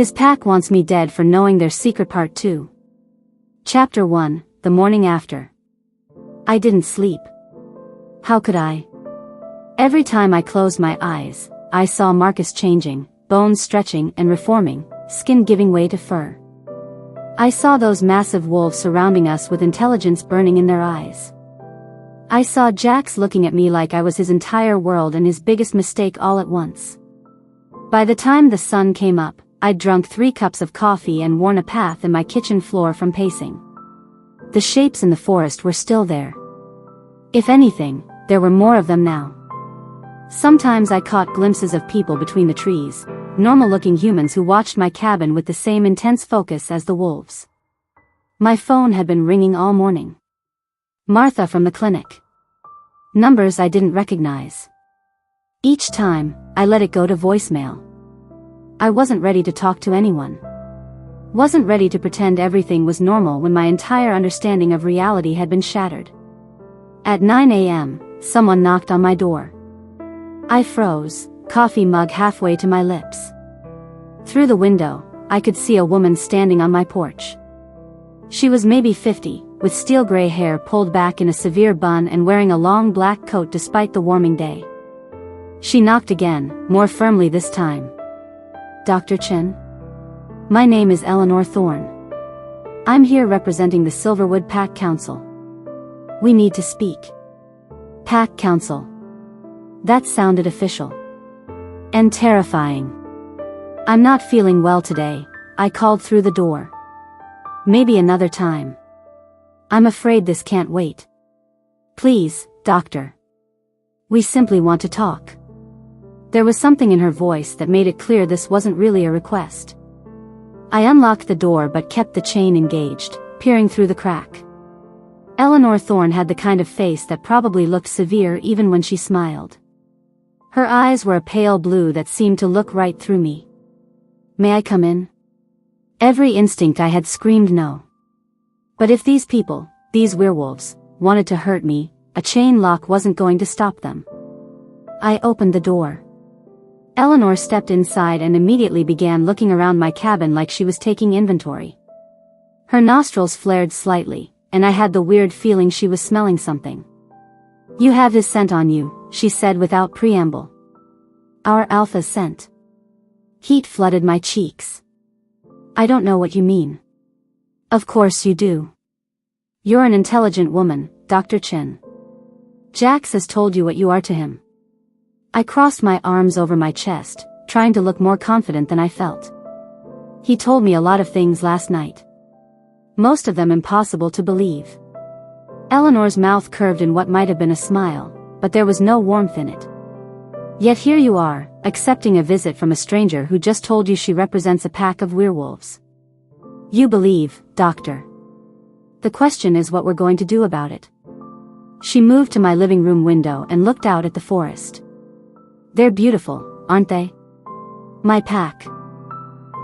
His pack wants me dead for knowing their secret. Part 2. Chapter 1, The Morning After. I didn't sleep. How could I? Every time I closed my eyes, I saw Marcus changing, bones stretching and reforming, skin giving way to fur. I saw those massive wolves surrounding us with intelligence burning in their eyes. I saw Jax looking at me like I was his entire world and his biggest mistake all at once. By the time the sun came up, I'd drunk 3 cups of coffee and worn a path in my kitchen floor from pacing. The shapes in the forest were still there. If anything, there were more of them now. Sometimes I caught glimpses of people between the trees, normal-looking humans who watched my cabin with the same intense focus as the wolves. My phone had been ringing all morning. Martha from the clinic. Numbers I didn't recognize. Each time, I let it go to voicemail. I wasn't ready to talk to anyone. Wasn't ready to pretend everything was normal when my entire understanding of reality had been shattered. At 9 a.m., someone knocked on my door. I froze, coffee mug halfway to my lips. Through the window, I could see a woman standing on my porch. She was maybe 50, with steel gray hair pulled back in a severe bun and wearing a long black coat despite the warming day. She knocked again, more firmly this time. Dr. Chen? My name is Eleanor Thorne. I'm here representing the Silverwood Pack Council. We need to speak. Pack Council. That sounded official. And terrifying. I'm not feeling well today, I called through the door. Maybe another time. I'm afraid this can't wait. Please, doctor. We simply want to talk. There was something in her voice that made it clear this wasn't really a request. I unlocked the door but kept the chain engaged, peering through the crack. Eleanor Thorne had the kind of face that probably looked severe even when she smiled. Her eyes were a pale blue that seemed to look right through me. May I come in? Every instinct I had screamed no. But if these people, these werewolves, wanted to hurt me, a chain lock wasn't going to stop them. I opened the door. Eleanor stepped inside and immediately began looking around my cabin like she was taking inventory. Her nostrils flared slightly, and I had the weird feeling she was smelling something. You have his scent on you, she said without preamble. Our alpha's scent. Heat flooded my cheeks. I don't know what you mean. Of course you do. You're an intelligent woman, Dr. Chen. Jax has told you what you are to him. I crossed my arms over my chest, trying to look more confident than I felt. He told me a lot of things last night. Most of them impossible to believe. Eleanor's mouth curved in what might have been a smile, but there was no warmth in it. Yet here you are, accepting a visit from a stranger who just told you she represents a pack of werewolves. You believe, doctor. The question is what we're going to do about it. She moved to my living room window and looked out at the forest. They're beautiful, aren't they? My pack.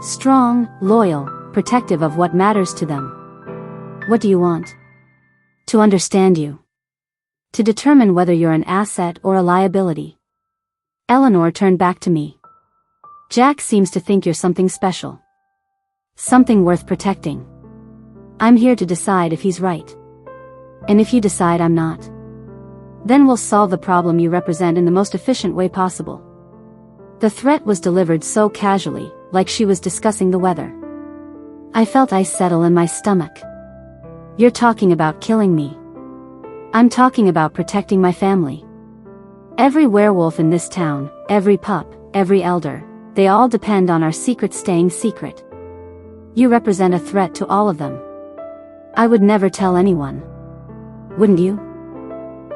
Strong, loyal, protective of what matters to them. What do you want? To understand you. To determine whether you're an asset or a liability. Eleanor turned back to me. Jack seems to think you're something special. Something worth protecting. I'm here to decide if he's right. And if you decide I'm not, then we'll solve the problem you represent in the most efficient way possible. The threat was delivered so casually, like she was discussing the weather. I felt ice settle in my stomach. You're talking about killing me. I'm talking about protecting my family. Every werewolf in this town, every pup, every elder, they all depend on our secret staying secret. You represent a threat to all of them. I would never tell anyone. Wouldn't you?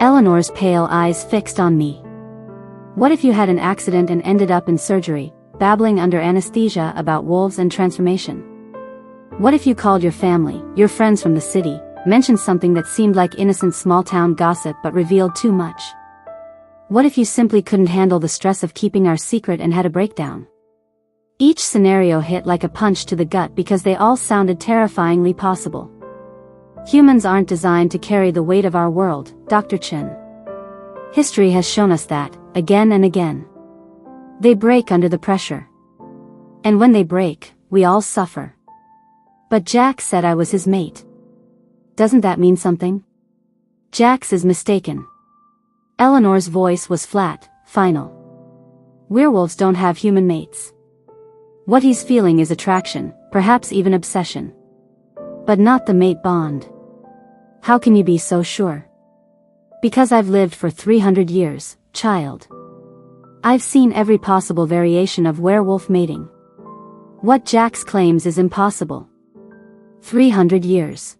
Eleanor's pale eyes fixed on me. What if you had an accident and ended up in surgery, babbling under anesthesia about wolves and transformation? What if you called your family, your friends from the city, mentioned something that seemed like innocent small-town gossip but revealed too much? What if you simply couldn't handle the stress of keeping our secret and had a breakdown? Each scenario hit like a punch to the gut because they all sounded terrifyingly possible. Humans aren't designed to carry the weight of our world, Dr. Chen. History has shown us that, again and again. They break under the pressure. And when they break, we all suffer. But Jax said I was his mate. Doesn't that mean something? Jax is mistaken. Eleanor's voice was flat, final. Werewolves don't have human mates. What he's feeling is attraction, perhaps even obsession. But not the mate bond. How can you be so sure? Because I've lived for 300 years, child. I've seen every possible variation of werewolf mating. What Jax claims is impossible. 300 years.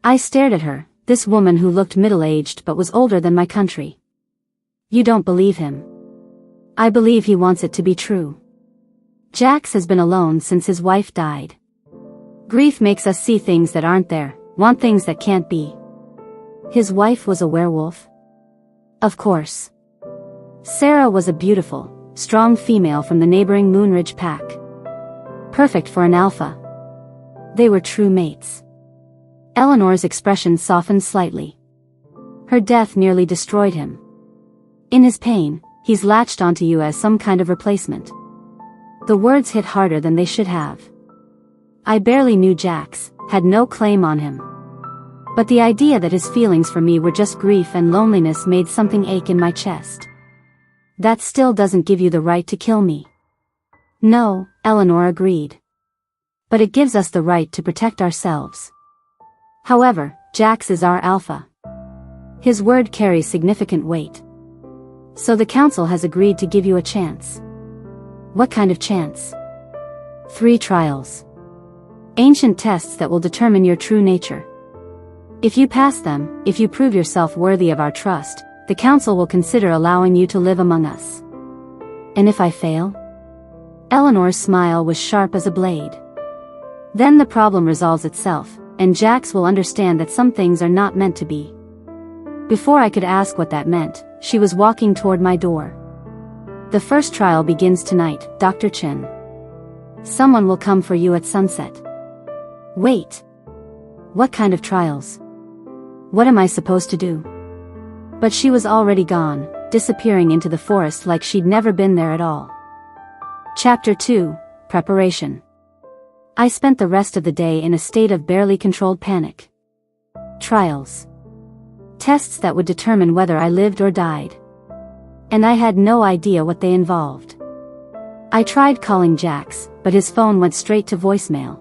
I stared at her, this woman who looked middle-aged but was older than my country. You don't believe him. I believe he wants it to be true. Jax has been alone since his wife died. Grief makes us see things that aren't there, want things that can't be. His wife was a werewolf? Of course. Sarah was a beautiful, strong female from the neighboring Moonridge pack. Perfect for an alpha. They were true mates. Eleanor's expression softened slightly. Her death nearly destroyed him. In his pain, he's latched onto you as some kind of replacement. The words hit harder than they should have. I barely knew Jax, had no claim on him. But the idea that his feelings for me were just grief and loneliness made something ache in my chest. That still doesn't give you the right to kill me. No, Eleanor agreed. But it gives us the right to protect ourselves. However, Jax is our alpha. His word carries significant weight. So the council has agreed to give you a chance. What kind of chance? 3 trials. Ancient tests that will determine your true nature. If you pass them, if you prove yourself worthy of our trust, the council will consider allowing you to live among us. And if I fail? Eleanor's smile was sharp as a blade. Then the problem resolves itself, and Jax will understand that some things are not meant to be. Before I could ask what that meant, she was walking toward my door. The first trial begins tonight, Dr. Chen. Someone will come for you at sunset. Wait. What kind of trials? What am I supposed to do? But she was already gone, disappearing into the forest like she'd never been there at all. Chapter 2, Preparation. I spent the rest of the day in a state of barely controlled panic. Trials. Tests that would determine whether I lived or died. And I had no idea what they involved. I tried calling Jax, but his phone went straight to voicemail.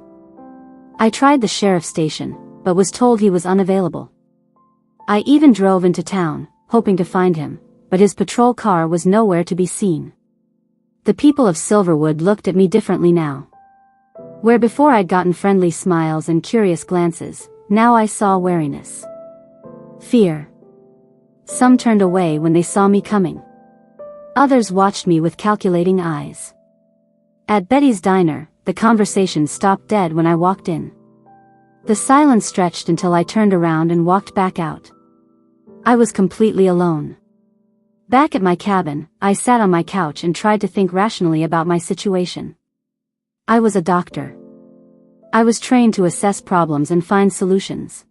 I tried the sheriff's station, but was told he was unavailable. I even drove into town, hoping to find him, but his patrol car was nowhere to be seen. The people of Silverwood looked at me differently now. Where before I'd gotten friendly smiles and curious glances, now I saw wariness. Fear. Some turned away when they saw me coming. Others watched me with calculating eyes. At Betty's diner, the conversation stopped dead when I walked in. The silence stretched until I turned around and walked back out. I was completely alone. Back at my cabin, I sat on my couch and tried to think rationally about my situation. I was a doctor. I was trained to assess problems and find solutions.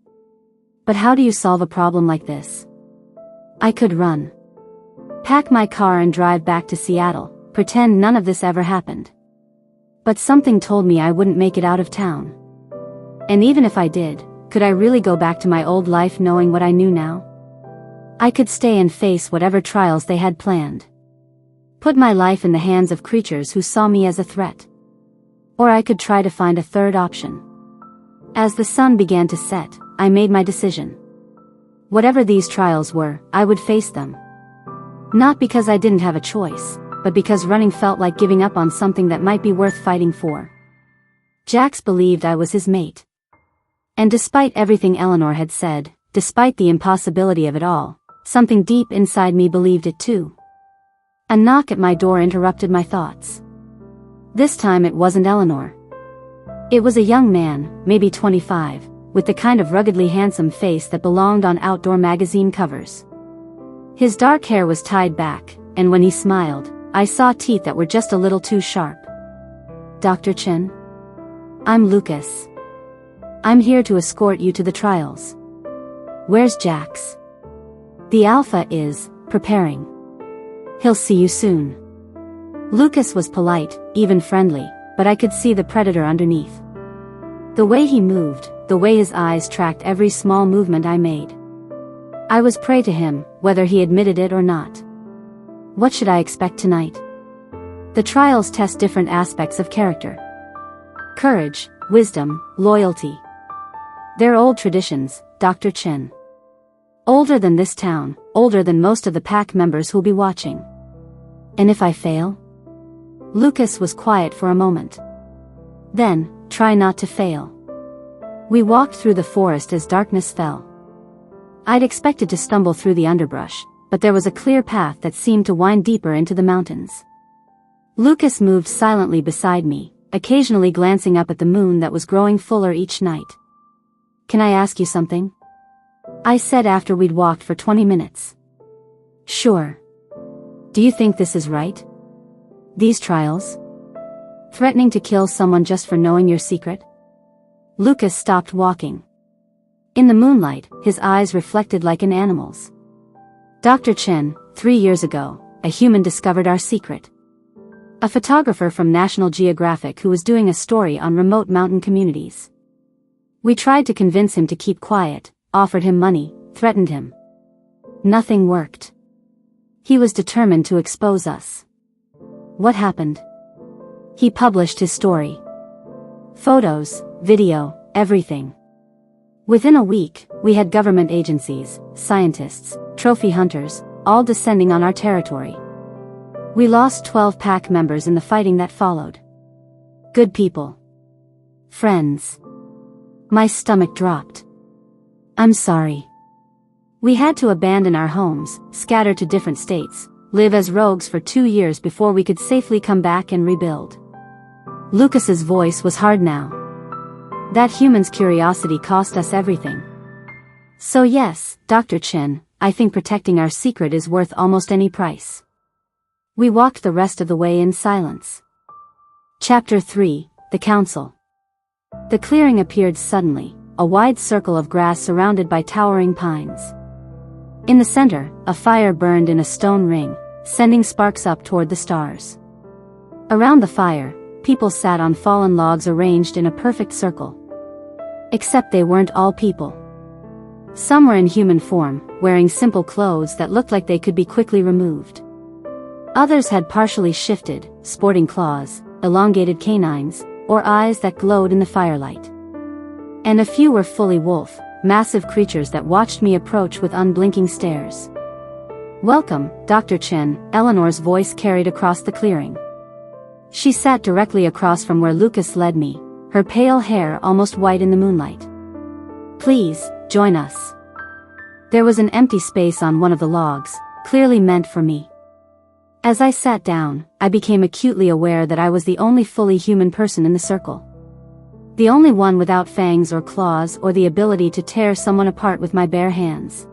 But how do you solve a problem like this? I could run. Pack my car and drive back to Seattle, pretend none of this ever happened. But something told me I wouldn't make it out of town. And even if I did, could I really go back to my old life knowing what I knew now? I could stay and face whatever trials they had planned. Put my life in the hands of creatures who saw me as a threat. Or I could try to find a third option. As the sun began to set, I made my decision. Whatever these trials were, I would face them. Not because I didn't have a choice, but because running felt like giving up on something that might be worth fighting for. Jax believed I was his mate. And despite everything Eleanor had said, despite the impossibility of it all, something deep inside me believed it too. A knock at my door interrupted my thoughts. This time it wasn't Eleanor. It was a young man, maybe 25, with the kind of ruggedly handsome face that belonged on outdoor magazine covers. His dark hair was tied back, and when he smiled, I saw teeth that were just a little too sharp. Dr. Chen? I'm Lucas. I'm here to escort you to the trials. Where's Jax? The Alpha is preparing. He'll see you soon. Lucas was polite, even friendly, but I could see the predator underneath. The way he moved, the way his eyes tracked every small movement I made. I was prey to him, whether he admitted it or not. What should I expect tonight? The trials test different aspects of character. Courage, wisdom, loyalty. They're old traditions, Dr. Chen. Older than this town, older than most of the pack members who'll be watching. And if I fail? Lucas was quiet for a moment. Then, try not to fail. We walked through the forest as darkness fell. I'd expected to stumble through the underbrush, but there was a clear path that seemed to wind deeper into the mountains. Lucas moved silently beside me, occasionally glancing up at the moon that was growing fuller each night. "Can I ask you something?" I said after we'd walked for 20 minutes. "Sure. Do you think this is right? These trials? Threatening to kill someone just for knowing your secret?" Lucas stopped walking. In the moonlight, his eyes reflected like an animal's. "Dr. Chen, 3 years ago, a human discovered our secret. A photographer from National Geographic who was doing a story on remote mountain communities. We tried to convince him to keep quiet, offered him money, threatened him. Nothing worked. He was determined to expose us. What happened? He published his story. Photos, video, everything. Within a week, we had government agencies, scientists, trophy hunters, all descending on our territory. We lost 12 pack members in the fighting that followed. Good people. Friends. My stomach dropped. I'm sorry. We had to abandon our homes, scatter to different states, live as rogues for 2 years before we could safely come back and rebuild. Lucas's voice was hard now. That human's curiosity cost us everything. So yes, Dr. Chen, I think protecting our secret is worth almost any price. We walked the rest of the way in silence. Chapter 3, The Council. The clearing appeared suddenly, a wide circle of grass surrounded by towering pines. In the center, a fire burned in a stone ring, sending sparks up toward the stars. Around the fire, people sat on fallen logs arranged in a perfect circle. Except they weren't all people. Some were in human form, wearing simple clothes that looked like they could be quickly removed. Others had partially shifted, sporting claws, elongated canines, or eyes that glowed in the firelight. And a few were fully wolf, massive creatures that watched me approach with unblinking stares. "Welcome, Dr. Chen," Eleanor's voice carried across the clearing. She sat directly across from where Lucas led me, her pale hair almost white in the moonlight. "Please, join us." There was an empty space on one of the logs, clearly meant for me. As I sat down, I became acutely aware that I was the only fully human person in the circle. The only one without fangs or claws or the ability to tear someone apart with my bare hands.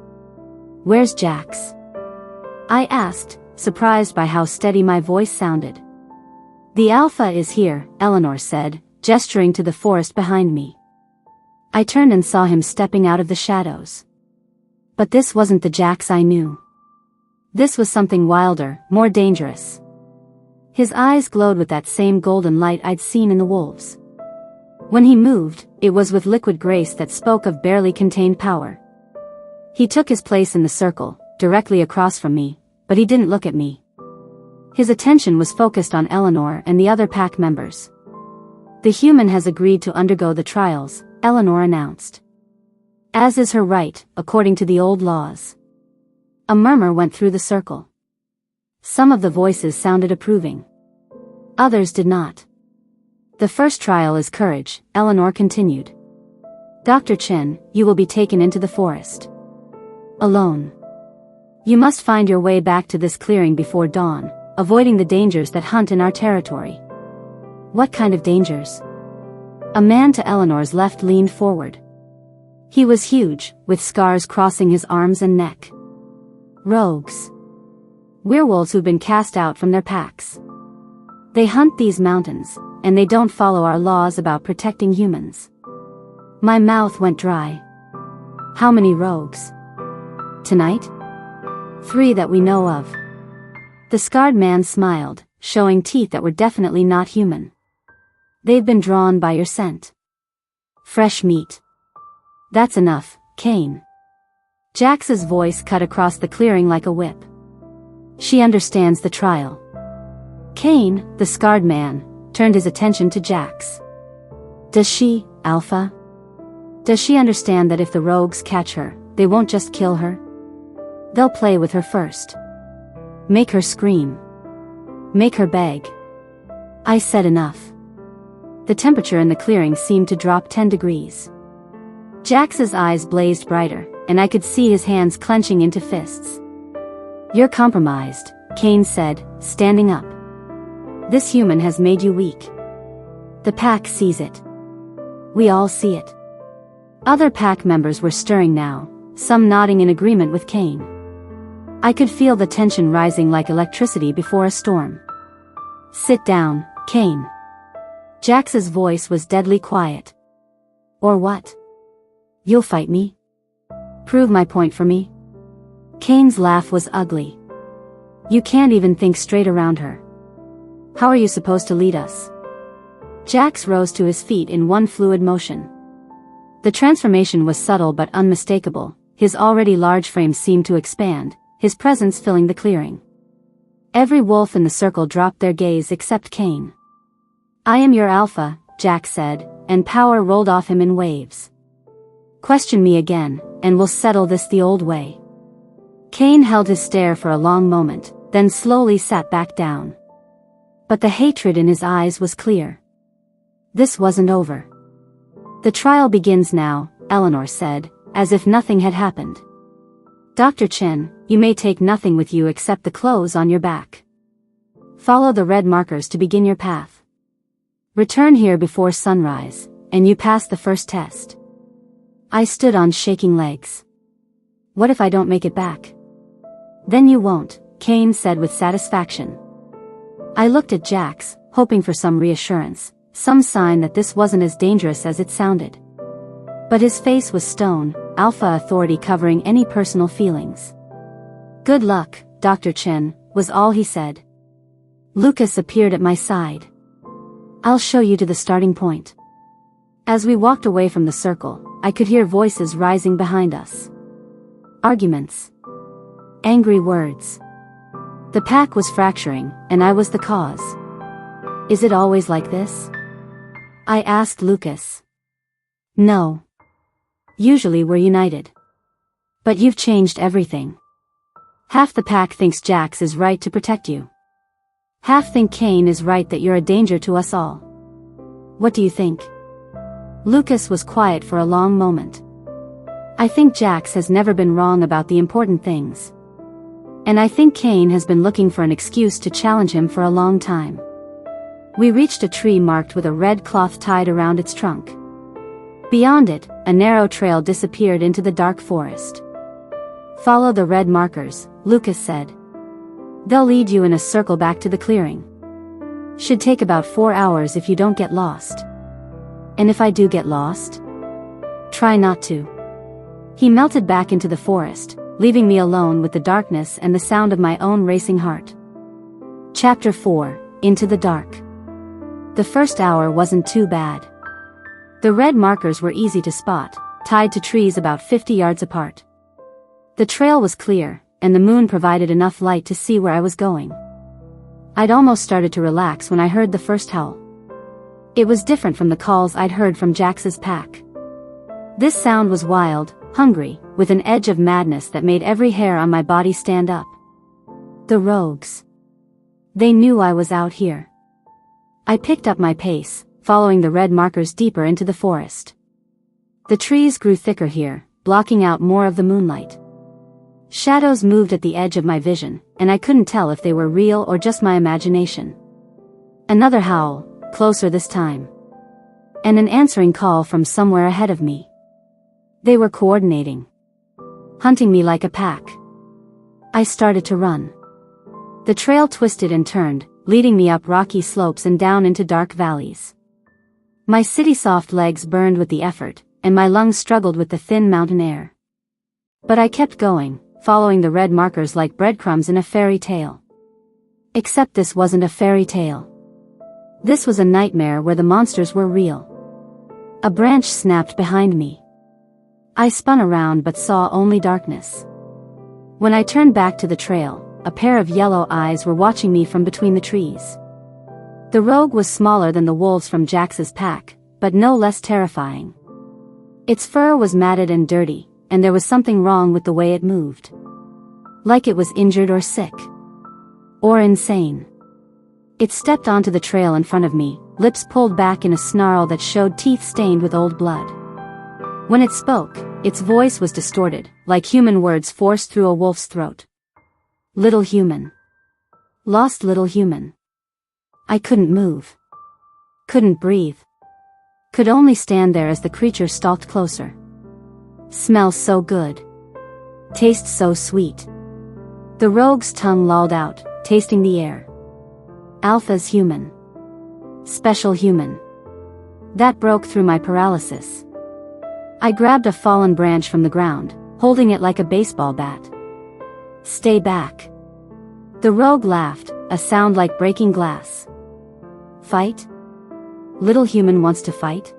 "Where's Jax?" I asked, surprised by how steady my voice sounded. "The Alpha is here," Eleanor said, gesturing to the forest behind me. I turned and saw him stepping out of the shadows. But this wasn't the Jax I knew. This was something wilder, more dangerous. His eyes glowed with that same golden light I'd seen in the wolves. When he moved, it was with liquid grace that spoke of barely contained power. He took his place in the circle, directly across from me, but he didn't look at me. His attention was focused on Eleanor and the other pack members. "The human has agreed to undergo the trials," Eleanor announced. "As is her right, according to the old laws." A murmur went through the circle. Some of the voices sounded approving. Others did not. "The first trial is courage," Eleanor continued. "Dr. Chen, you will be taken into the forest. Alone. You must find your way back to this clearing before dawn, avoiding the dangers that hunt in our territory." "What kind of dangers?" A man to Eleanor's left leaned forward. He was huge, with scars crossing his arms and neck. "Rogues. Werewolves who've been cast out from their packs. They hunt these mountains, and they don't follow our laws about protecting humans." My mouth went dry. "How many rogues?" "Tonight? 3 that we know of." The scarred man smiled, showing teeth that were definitely not human. They've been drawn by your scent. Fresh meat. That's enough, Kane. Jax's voice cut across the clearing like a whip. She understands the trial. Kane, the scarred man, turned his attention to Jax. Does she, Alpha? Does she understand that if the rogues catch her, they won't just kill her? They'll play with her first. Make her scream. Make her beg. I said enough. The temperature in the clearing seemed to drop 10 degrees. Jax's eyes blazed brighter, and I could see his hands clenching into fists. You're compromised, Kane said, standing up. This human has made you weak. The pack sees it. We all see it. Other pack members were stirring now, some nodding in agreement with Kane. I could feel the tension rising like electricity before a storm. Sit down, Kane. Jax's voice was deadly quiet. Or what? You'll fight me? Prove my point for me? Kane's laugh was ugly. You can't even think straight around her. How are you supposed to lead us? Jax rose to his feet in one fluid motion. The transformation was subtle but unmistakable. His already large frame seemed to expand, his presence filling the clearing. Every wolf in the circle dropped their gaze except Kane. I am your alpha, Jax said, and power rolled off him in waves. Question me again, and we'll settle this the old way. Kane held his stare for a long moment, then slowly sat back down. But the hatred in his eyes was clear. This wasn't over. The trial begins now, Eleanor said, as if nothing had happened. Dr. Chen, you may take nothing with you except the clothes on your back. Follow the red markers to begin your path. Return here before sunrise, and you pass the first test. I stood on shaking legs. What if I don't make it back? Then you won't, Kane said with satisfaction. I looked at Jax, hoping for some reassurance, some sign that this wasn't as dangerous as it sounded. But his face was stone, alpha authority covering any personal feelings. Good luck, Dr. Chen, was all he said. Lucas appeared at my side. I'll show you to the starting point. As we walked away from the circle, I could hear voices rising behind us. Arguments. Angry words. The pack was fracturing, and I was the cause. Is it always like this? I asked Lucas. No. Usually we're united. But you've changed everything. Half the pack thinks Jax is right to protect you. Half think Kane is right that you're a danger to us all. What do you think? Lucas was quiet for a long moment. I think Jax has never been wrong about the important things. And I think Kane has been looking for an excuse to challenge him for a long time. We reached a tree marked with a red cloth tied around its trunk. Beyond it, a narrow trail disappeared into the dark forest. Follow the red markers, Lucas said. They'll lead you in a circle back to the clearing. Should take about 4 hours if you don't get lost. And if I do get lost? Try not to. He melted back into the forest, leaving me alone with the darkness and the sound of my own racing heart. Chapter 4, Into the Dark. The first hour wasn't too bad. The red markers were easy to spot, tied to trees about 50 yards apart. The trail was clear, and the moon provided enough light to see where I was going. I'd almost started to relax when I heard the first howl. It was different from the calls I'd heard from Jax's pack. This sound was wild, hungry, with an edge of madness that made every hair on my body stand up. The rogues. They knew I was out here. I picked up my pace, following the red markers deeper into the forest. The trees grew thicker here, blocking out more of the moonlight. Shadows moved at the edge of my vision, and I couldn't tell if they were real or just my imagination. Another howl, closer this time. And an answering call from somewhere ahead of me. They were coordinating. Hunting me like a pack. I started to run. The trail twisted and turned, leading me up rocky slopes and down into dark valleys. My city-soft legs burned with the effort, and my lungs struggled with the thin mountain air. But I kept going, following the red markers like breadcrumbs in a fairy tale. Except this wasn't a fairy tale. This was a nightmare where the monsters were real. A branch snapped behind me. I spun around but saw only darkness. When I turned back to the trail, a pair of yellow eyes were watching me from between the trees. The rogue was smaller than the wolves from Jax's pack, but no less terrifying. Its fur was matted and dirty, and there was something wrong with the way it moved. Like it was injured or sick. Or insane. It stepped onto the trail in front of me, lips pulled back in a snarl that showed teeth stained with old blood. When it spoke, its voice was distorted, like human words forced through a wolf's throat. Little human. Lost little human. I couldn't move. Couldn't breathe. Could only stand there as the creature stalked closer. Smells so good. Tastes so sweet. The rogue's tongue lolled out, tasting the air. Alpha's human. Special human. That broke through my paralysis. I grabbed a fallen branch from the ground, holding it like a baseball bat. Stay back. The rogue laughed, a sound like breaking glass. Fight? Little human wants to fight?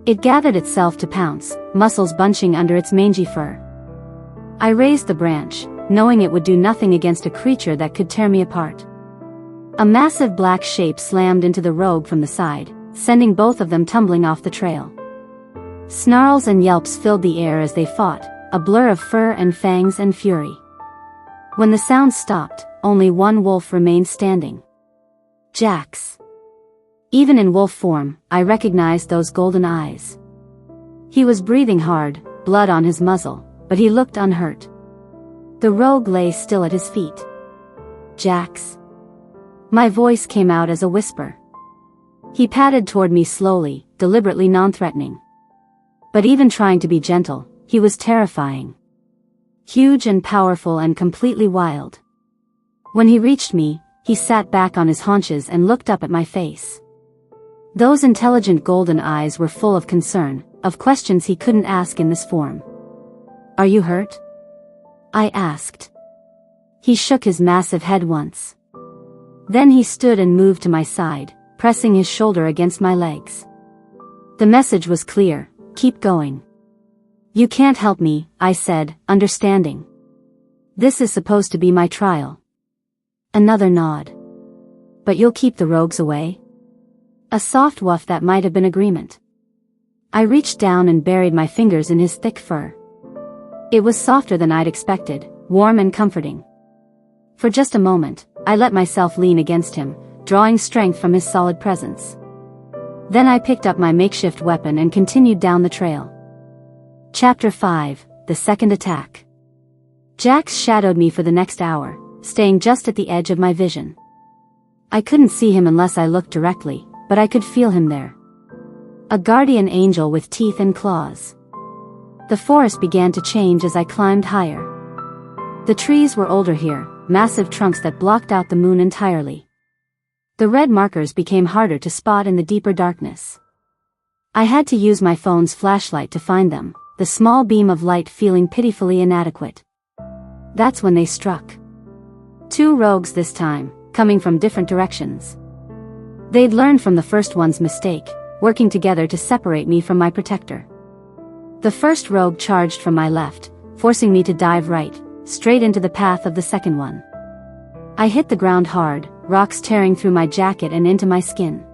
It gathered itself to pounce, muscles bunching under its mangy fur. I raised the branch, knowing it would do nothing against a creature that could tear me apart. A massive black shape slammed into the rogue from the side, sending both of them tumbling off the trail. Snarls and yelps filled the air as they fought, a blur of fur and fangs and fury. When the sound stopped, only one wolf remained standing. Jax. Even in wolf form, I recognized those golden eyes. He was breathing hard, blood on his muzzle, but he looked unhurt. The rogue lay still at his feet. Jax. My voice came out as a whisper. He padded toward me slowly, deliberately non-threatening. But even trying to be gentle, he was terrifying. Huge and powerful and completely wild. When he reached me, he sat back on his haunches and looked up at my face. Those intelligent golden eyes were full of concern, of questions he couldn't ask in this form. Are you hurt? I asked. He shook his massive head once. Then he stood and moved to my side, pressing his shoulder against my legs. The message was clear, keep going. You can't help me, I said, understanding. This is supposed to be my trial. Another nod. But you'll keep the rogues away? A soft woof that might have been agreement. I reached down and buried my fingers in his thick fur. It was softer than I'd expected, warm and comforting. For just a moment, I let myself lean against him, drawing strength from his solid presence. Then I picked up my makeshift weapon and continued down the trail. Chapter 5, The Second Attack. Jax shadowed me for the next hour, staying just at the edge of my vision. I couldn't see him unless I looked directly, but I could feel him there. A guardian angel with teeth and claws. The forest began to change as I climbed higher. The trees were older here, massive trunks that blocked out the moon entirely. The red markers became harder to spot in the deeper darkness. I had to use my phone's flashlight to find them, the small beam of light feeling pitifully inadequate. That's when they struck. 2 rogues this time, coming from different directions. They'd learned from the first one's mistake, working together to separate me from my protector. The first rogue charged from my left, forcing me to dive right, straight into the path of the second one. I hit the ground hard, rocks tearing through my jacket and into my skin.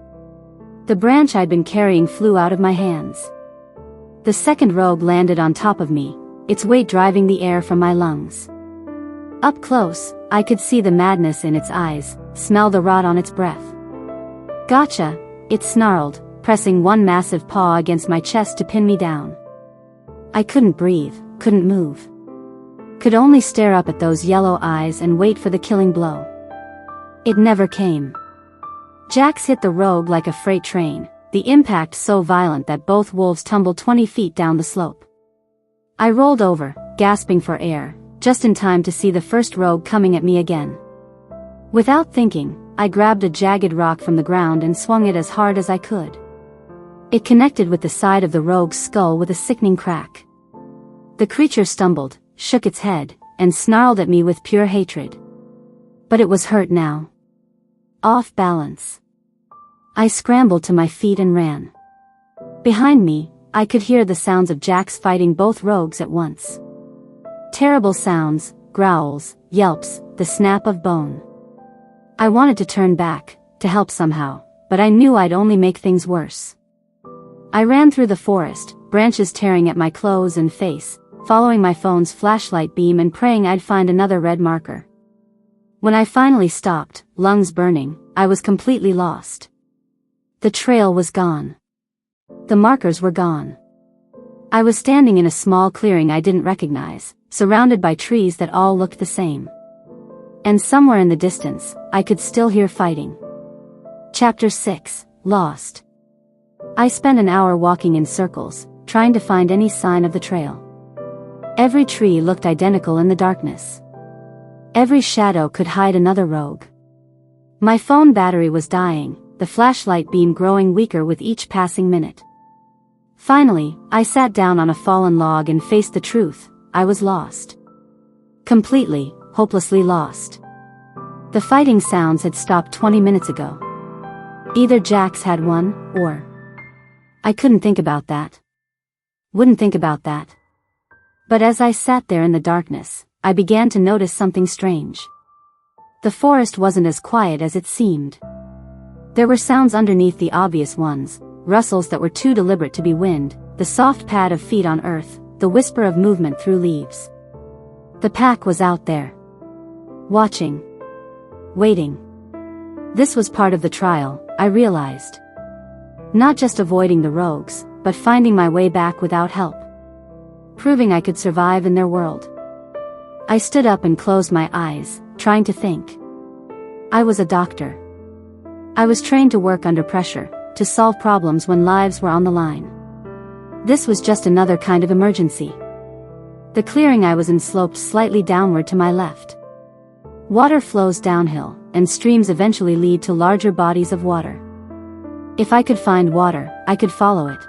The branch I'd been carrying flew out of my hands. The second rogue landed on top of me, its weight driving the air from my lungs. Up close, I could see the madness in its eyes, smell the rot on its breath. Gotcha, it snarled, pressing one massive paw against my chest to pin me down. I couldn't breathe, couldn't move. Could only stare up at those yellow eyes and wait for the killing blow. It never came. Jax hit the rogue like a freight train, the impact so violent that both wolves tumbled 20 feet down the slope. I rolled over, gasping for air, just in time to see the first rogue coming at me again. Without thinking, I grabbed a jagged rock from the ground and swung it as hard as I could. It connected with the side of the rogue's skull with a sickening crack. The creature stumbled, shook its head, and snarled at me with pure hatred. But it was hurt now. Off balance. I scrambled to my feet and ran. Behind me, I could hear the sounds of Jax fighting both rogues at once. Terrible sounds, growls, yelps, the snap of bone. I wanted to turn back, to help somehow, but I knew I'd only make things worse. I ran through the forest, branches tearing at my clothes and face, following my phone's flashlight beam and praying I'd find another red marker. When I finally stopped, lungs burning, I was completely lost. The trail was gone. The markers were gone. I was standing in a small clearing I didn't recognize, surrounded by trees that all looked the same. And somewhere in the distance, I could still hear fighting. Chapter 6, Lost. I spent an hour walking in circles, trying to find any sign of the trail. Every tree looked identical in the darkness. Every shadow could hide another rogue. My phone battery was dying, the flashlight beam growing weaker with each passing minute. Finally, I sat down on a fallen log and faced the truth. I was lost. Completely, hopelessly lost. The fighting sounds had stopped 20 minutes ago. Either Jax had won, or... I couldn't think about that. Wouldn't think about that. But as I sat there in the darkness, I began to notice something strange. The forest wasn't as quiet as it seemed. There were sounds underneath the obvious ones, rustles that were too deliberate to be wind, the soft pad of feet on earth, the whisper of movement through leaves. The pack was out there. Watching. Waiting. This was part of the trial, I realized. Not just avoiding the rogues, but finding my way back without help. Proving I could survive in their world. I stood up and closed my eyes, trying to think. I was a doctor. I was trained to work under pressure, to solve problems when lives were on the line. This was just another kind of emergency. The clearing I was in sloped slightly downward to my left. Water flows downhill, and streams eventually lead to larger bodies of water. If I could find water, I could follow it.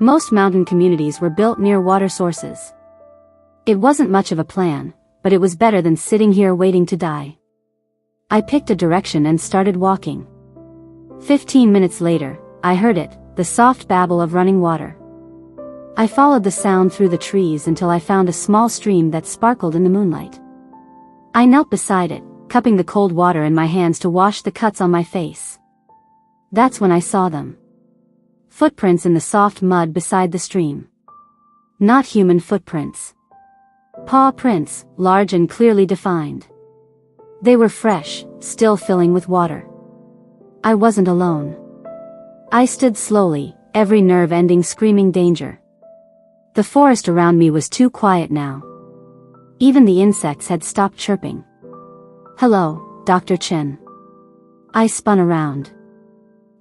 Most mountain communities were built near water sources. It wasn't much of a plan, but it was better than sitting here waiting to die. I picked a direction and started walking. 15 minutes later, I heard it, the soft babble of running water. I followed the sound through the trees until I found a small stream that sparkled in the moonlight. I knelt beside it, cupping the cold water in my hands to wash the cuts on my face. That's when I saw them. Footprints in the soft mud beside the stream. Not human footprints. Paw prints, large and clearly defined. They were fresh, still filling with water. I wasn't alone. I stood slowly, every nerve ending screaming danger. The forest around me was too quiet now. Even the insects had stopped chirping. Hello, Dr. Chen. I spun around.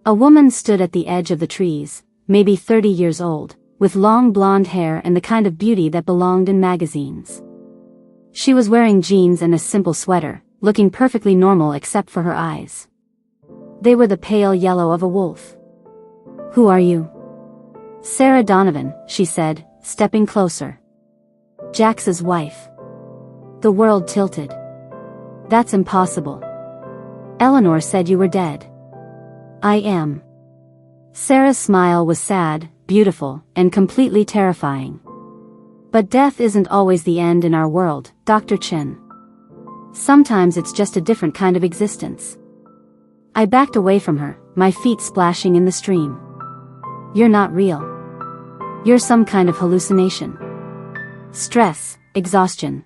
A woman stood at the edge of the trees, maybe 30 years old, with long blonde hair and the kind of beauty that belonged in magazines. She was wearing jeans and a simple sweater, looking perfectly normal except for her eyes. They were the pale yellow of a wolf. Who are you? Sarah Donovan, she said, stepping closer. Jax's wife. The world tilted. That's impossible. Eleanor said you were dead. I am. Sarah's smile was sad, beautiful, and completely terrifying. But death isn't always the end in our world, Dr. Chen. Sometimes it's just a different kind of existence. I backed away from her, my feet splashing in the stream. You're not real. You're some kind of hallucination. Stress, exhaustion.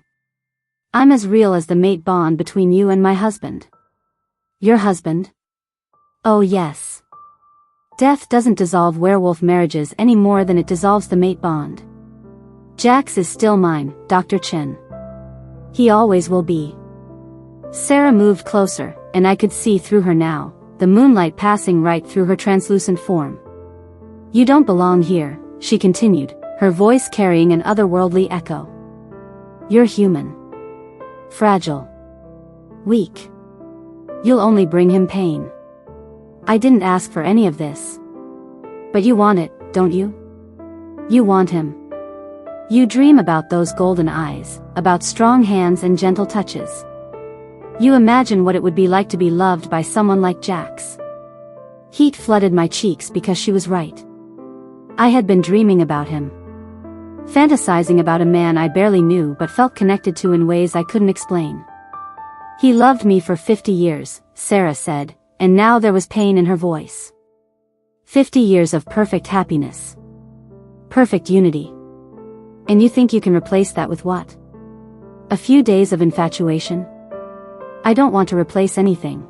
I'm as real as the mate bond between you and my husband. Your husband? Oh yes. Death doesn't dissolve werewolf marriages any more than it dissolves the mate bond. Jax is still mine, Dr. Chen. He always will be. Sarah moved closer, and I could see through her now, the moonlight passing right through her translucent form. You don't belong here, she continued, her voice carrying an otherworldly echo. You're human. Fragile. Weak. You'll only bring him pain. I didn't ask for any of this. But you want it, don't you? You want him. You dream about those golden eyes, about strong hands and gentle touches. You imagine what it would be like to be loved by someone like Jax. Heat flooded my cheeks because she was right. I had been dreaming about him. Fantasizing about a man I barely knew but felt connected to in ways I couldn't explain. He loved me for 50 years, Sarah said, and now there was pain in her voice. 50 years of perfect happiness. Perfect unity. And you think you can replace that with what? A few days of infatuation? I don't want to replace anything.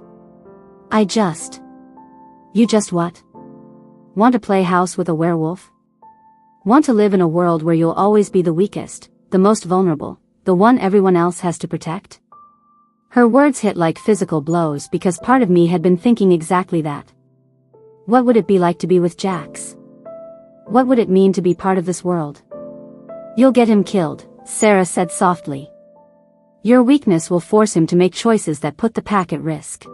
You just what? Want to play house with a werewolf? Want to live in a world where you'll always be the weakest, the most vulnerable, the one everyone else has to protect? Her words hit like physical blows because part of me had been thinking exactly that. What would it be like to be with Jax? What would it mean to be part of this world? You'll get him killed, Sarah said softly. Your weakness will force him to make choices that put the pack at risk.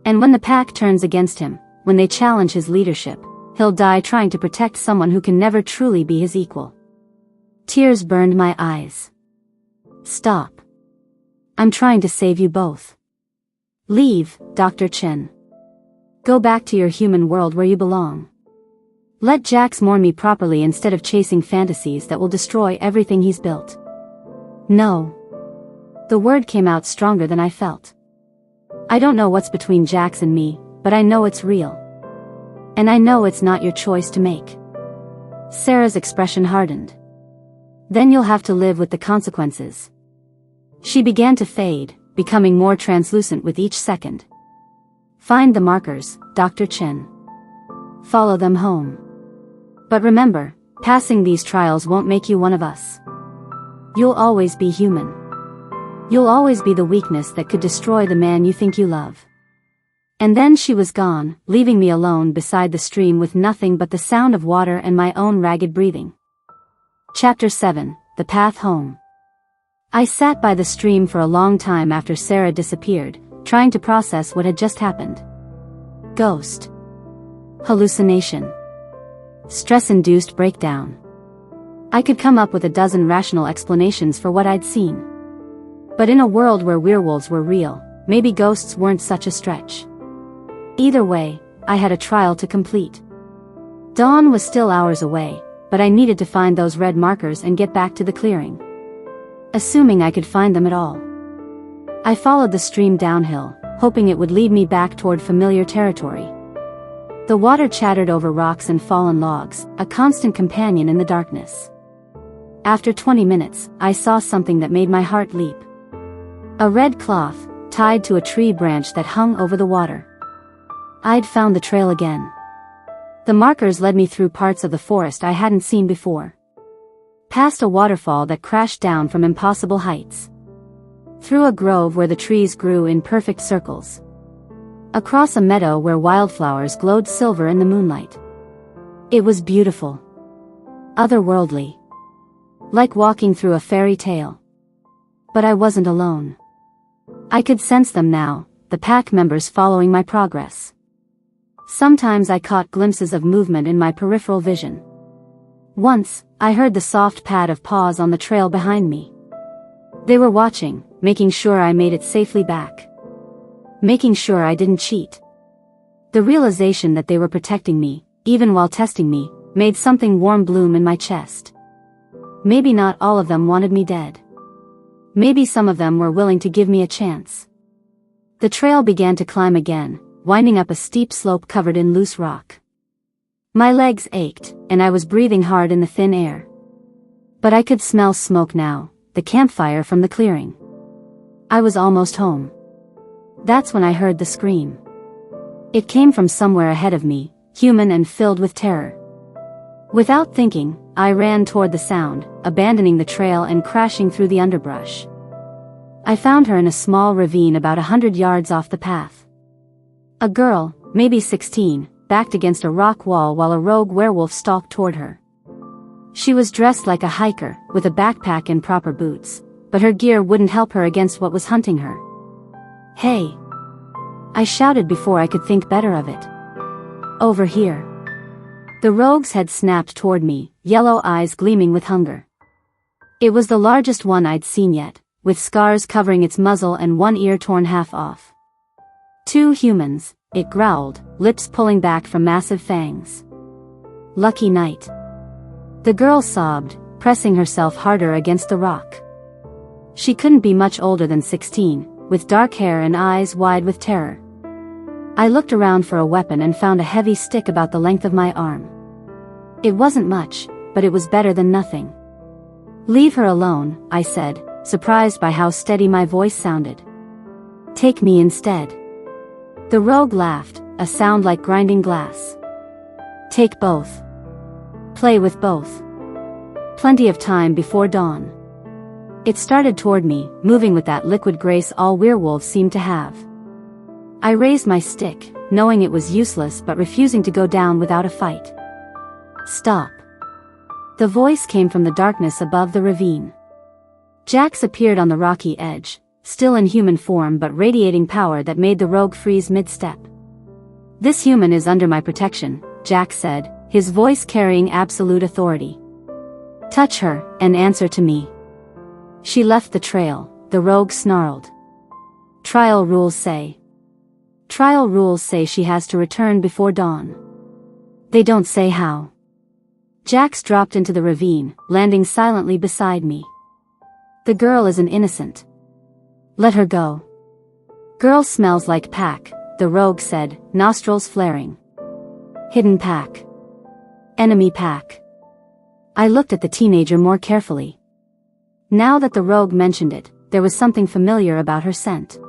And when the pack turns against him, when they challenge his leadership, he'll die trying to protect someone who can never truly be his equal. Tears burned my eyes. Stop. I'm trying to save you both. Leave, Dr. Chen. Go back to your human world where you belong. Let Jax mourn me properly instead of chasing fantasies that will destroy everything he's built. No. The word came out stronger than I felt. I don't know what's between Jax and me, but I know it's real. And I know it's not your choice to make. Sarah's expression hardened. Then you'll have to live with the consequences. She began to fade, becoming more translucent with each second. Find the markers, Dr. Chen. Follow them home. But remember, passing these trials won't make you one of us. You'll always be human. You'll always be the weakness that could destroy the man you think you love. And then she was gone, leaving me alone beside the stream with nothing but the sound of water and my own ragged breathing. Chapter 7, The Path Home. I sat by the stream for a long time after Sarah disappeared, trying to process what had just happened. Ghost. Hallucination. Stress-induced breakdown. I could come up with a dozen rational explanations for what I'd seen. But in a world where werewolves were real, maybe ghosts weren't such a stretch. Either way, I had a trial to complete. Dawn was still hours away, but I needed to find those red markers and get back to the clearing. Assuming I could find them at all. I followed the stream downhill, hoping it would lead me back toward familiar territory. The water chattered over rocks and fallen logs, a constant companion in the darkness. After 20 minutes, I saw something that made my heart leap. A red cloth, tied to a tree branch that hung over the water. I'd found the trail again. The markers led me through parts of the forest I hadn't seen before. Past a waterfall that crashed down from impossible heights. Through a grove where the trees grew in perfect circles. Across a meadow where wildflowers glowed silver in the moonlight. It was beautiful. Otherworldly. Like walking through a fairy tale. But I wasn't alone. I could sense them now, the pack members following my progress. Sometimes I caught glimpses of movement in my peripheral vision. Once, I heard the soft pad of paws on the trail behind me. They were watching, making sure I made it safely back. Making sure I didn't cheat. The realization that they were protecting me, even while testing me, made something warm bloom in my chest. Maybe not all of them wanted me dead. Maybe some of them were willing to give me a chance. The trail began to climb again, winding up a steep slope covered in loose rock. My legs ached, and I was breathing hard in the thin air. But I could smell smoke now, the campfire from the clearing. I was almost home. That's when I heard the scream. It came from somewhere ahead of me, human and filled with terror. Without thinking, I ran toward the sound, abandoning the trail and crashing through the underbrush. I found her in a small ravine about 100 yards off the path. A girl, maybe 16, backed against a rock wall while a rogue werewolf stalked toward her. She was dressed like a hiker, with a backpack and proper boots, but her gear wouldn't help her against what was hunting her. Hey! I shouted before I could think better of it. Over here. The rogue's head snapped toward me, yellow eyes gleaming with hunger. It was the largest one I'd seen yet, with scars covering its muzzle and one ear torn half off. 2 humans, it growled, lips pulling back from massive fangs. Lucky night. The girl sobbed, pressing herself harder against the rock. She couldn't be much older than 16, with dark hair and eyes wide with terror. I looked around for a weapon and found a heavy stick about the length of my arm. It wasn't much, but it was better than nothing. Leave her alone, I said, surprised by how steady my voice sounded. Take me instead. The rogue laughed, a sound like grinding glass. Take both. Play with both. Plenty of time before dawn. It started toward me, moving with that liquid grace all werewolves seem to have. I raised my stick, knowing it was useless but refusing to go down without a fight. Stop. The voice came from the darkness above the ravine. Jax appeared on the rocky edge, still in human form but radiating power that made the rogue freeze mid-step. This human is under my protection, Jax said, his voice carrying absolute authority. Touch her, and answer to me. She left the trail, the rogue snarled. Trial rules say. Trial rules say she has to return before dawn. They don't say how. Jax dropped into the ravine, landing silently beside me. The girl is an innocent. Let her go. Girl smells like pack, the rogue said, nostrils flaring. Hidden pack. Enemy pack. I looked at the teenager more carefully. Now that the rogue mentioned it, there was something familiar about her scent.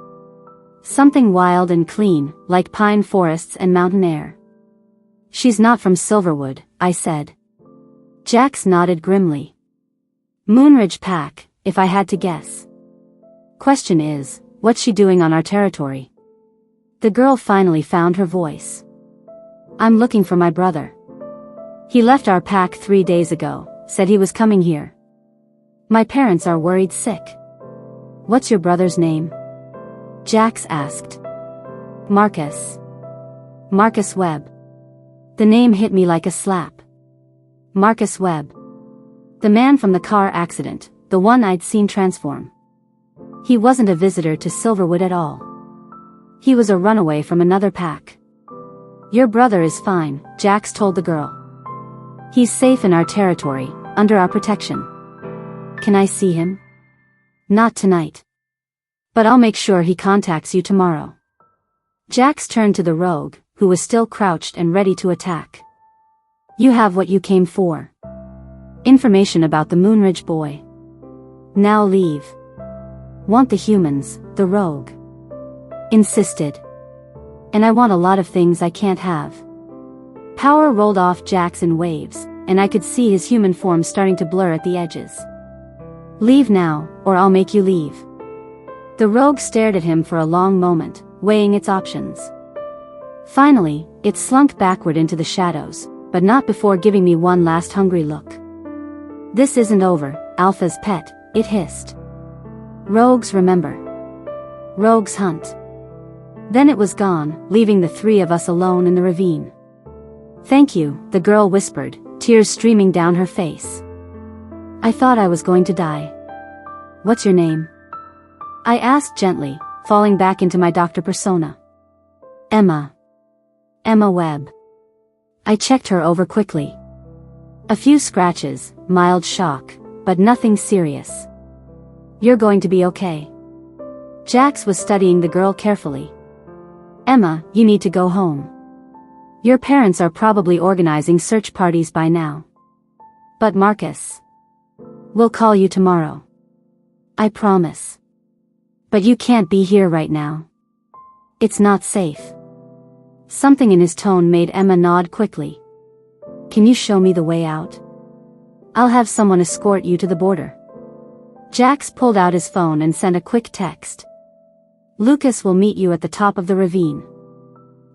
Something wild and clean, like pine forests and mountain air. She's not from Silverwood, I said. Jax nodded grimly. Moonridge pack, if I had to guess. Question is, what's she doing on our territory? The girl finally found her voice. I'm looking for my brother. He left our pack 3 days ago, said he was coming here. My parents are worried sick. What's your brother's name? Jax asked. Marcus. Marcus Webb. The name hit me like a slap. Marcus Webb. The man from the car accident, the one I'd seen transform. He wasn't a visitor to Silverwood at all. He was a runaway from another pack. Your brother is fine, Jax told the girl. He's safe in our territory, under our protection. Can I see him? Not tonight. But I'll make sure he contacts you tomorrow. Jax turned to the rogue, who was still crouched and ready to attack. You have what you came for. Information about the Moonridge boy. Now leave. Want the humans, the rogue insisted. And I want a lot of things I can't have. Power rolled off Jax in waves, and I could see his human form starting to blur at the edges. Leave now, or I'll make you leave. The rogue stared at him for a long moment, weighing its options. Finally, it slunk backward into the shadows, but not before giving me one last hungry look. This isn't over, Alpha's pet, it hissed. Rogues remember. Rogues hunt. Then it was gone, leaving the three of us alone in the ravine. Thank you, the girl whispered, tears streaming down her face. I thought I was going to die. What's your name? I asked gently, falling back into my doctor persona. Emma. Emma Webb. I checked her over quickly. A few scratches, mild shock, but nothing serious. You're going to be okay. Jax was studying the girl carefully. Emma, you need to go home. Your parents are probably organizing search parties by now. But Marcus. We'll call you tomorrow. I promise. But you can't be here right now. It's not safe. Something in his tone made Emma nod quickly. Can you show me the way out? I'll have someone escort you to the border. Jax pulled out his phone and sent a quick text. Lucas will meet you at the top of the ravine.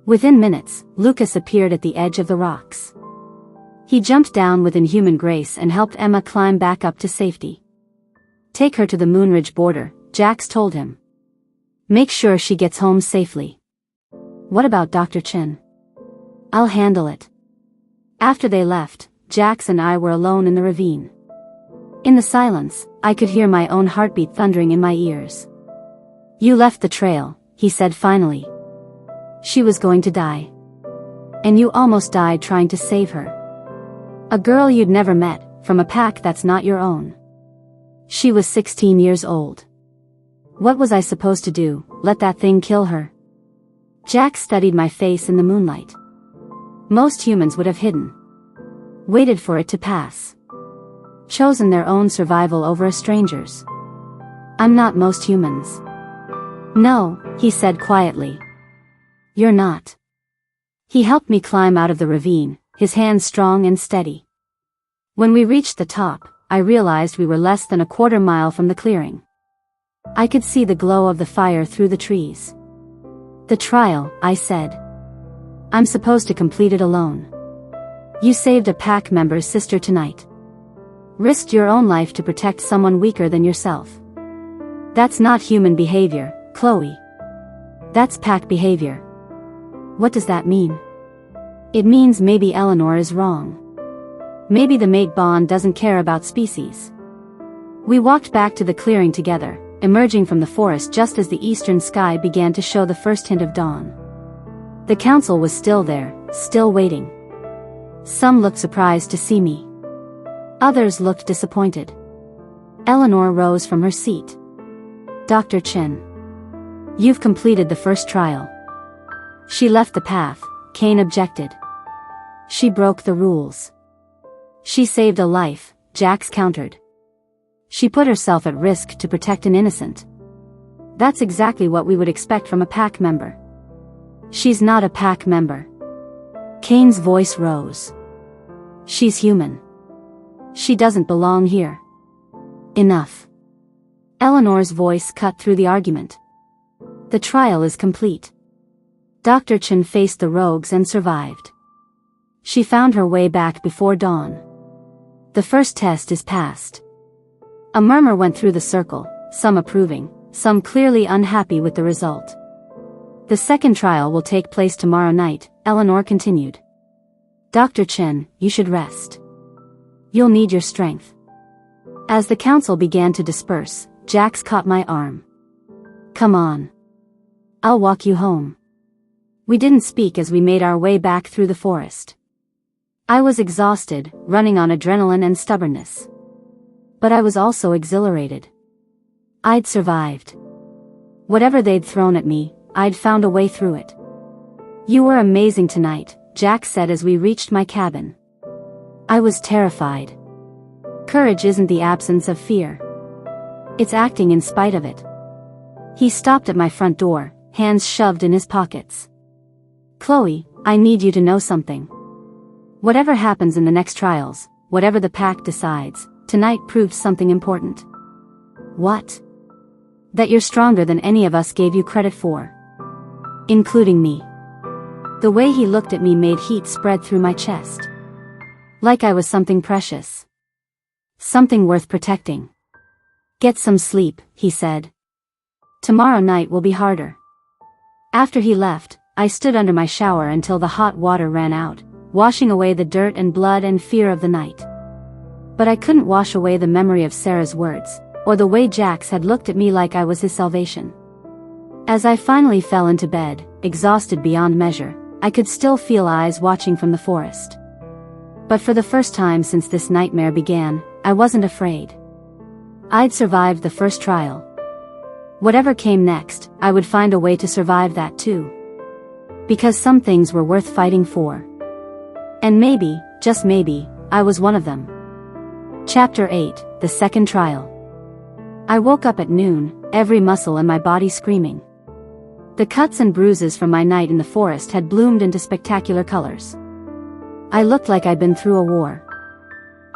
Within minutes, Lucas appeared at the edge of the rocks. He jumped down with inhuman grace and helped Emma climb back up to safety. Take her to the Moonridge border, Jax told him. Make sure she gets home safely. What about Dr. Chen? I'll handle it. After they left, Jax and I were alone in the ravine. In the silence, I could hear my own heartbeat thundering in my ears. You left the trail, he said finally. She was going to die. And you almost died trying to save her. A girl you'd never met, from a pack that's not your own. She was 16 years old. What was I supposed to do, let that thing kill her? Jack studied my face in the moonlight. Most humans would have hidden. Waited for it to pass. Chosen their own survival over a stranger's. I'm not most humans. No, he said quietly. You're not. He helped me climb out of the ravine, his hands strong and steady. When we reached the top, I realized we were less than a quarter mile from the clearing. I could see the glow of the fire through the trees. The trial, I said. I'm supposed to complete it alone. You saved a pack member's sister tonight. Risked your own life to protect someone weaker than yourself. That's not human behavior, Chloe. That's pack behavior. What does that mean? It means maybe Eleanor is wrong. Maybe the mate bond doesn't care about species. We walked back to the clearing together, emerging from the forest just as the eastern sky began to show the first hint of dawn. The council was still there, still waiting. Some looked surprised to see me. Others looked disappointed. Eleanor rose from her seat. Dr. Chen. You've completed the first trial. She left the path, Kane objected. She broke the rules. She saved a life, Jax countered. She put herself at risk to protect an innocent. That's exactly what we would expect from a pack member. She's not a pack member. Kane's voice rose. She's human. She doesn't belong here. Enough. Eleanor's voice cut through the argument. The trial is complete. Dr. Chen faced the rogues and survived. She found her way back before dawn. The first test is passed. A murmur went through the circle, some approving, some clearly unhappy with the result. The second trial will take place tomorrow night, Eleanor continued. Dr. Chen, you should rest. You'll need your strength. As the council began to disperse, Jax caught my arm. Come on. I'll walk you home. We didn't speak as we made our way back through the forest. I was exhausted, running on adrenaline and stubbornness. But I was also exhilarated. I'd survived. Whatever they'd thrown at me, I'd found a way through it. You were amazing tonight, Jack said as we reached my cabin. I was terrified. Courage isn't the absence of fear. It's acting in spite of it. He stopped at my front door, hands shoved in his pockets. Chloe, I need you to know something. Whatever happens in the next trials, whatever the pack decides, tonight proved something important. What? That you're stronger than any of us gave you credit for. Including me. The way he looked at me made heat spread through my chest. Like I was something precious. Something worth protecting. Get some sleep, he said. Tomorrow night will be harder. After he left, I stood under my shower until the hot water ran out, washing away the dirt and blood and fear of the night. But I couldn't wash away the memory of Sarah's words, or the way Jax had looked at me like I was his salvation. As I finally fell into bed, exhausted beyond measure, I could still feel eyes watching from the forest. But for the first time since this nightmare began, I wasn't afraid. I'd survived the first trial. Whatever came next, I would find a way to survive that too. Because some things were worth fighting for. And maybe, just maybe, I was one of them. Chapter 8, The Second Trial. I woke up at noon, every muscle in my body screaming. The cuts and bruises from my night in the forest had bloomed into spectacular colors. I looked like I'd been through a war.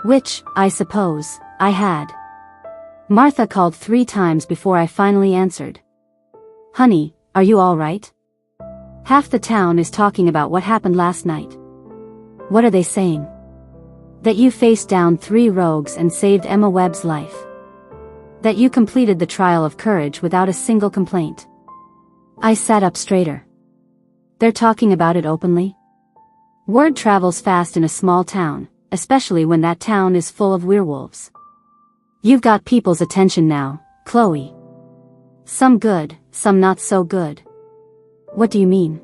Which, I suppose, I had. Martha called 3 times before I finally answered. Honey, are you all right? Half the town is talking about what happened last night. What are they saying? That you faced down 3 rogues and saved Emma Webb's life. That you completed the trial of courage without a single complaint. I sat up straighter. They're talking about it openly? Word travels fast in a small town, especially when that town is full of werewolves. You've got people's attention now, Chloe. Some good, some not so good. What do you mean?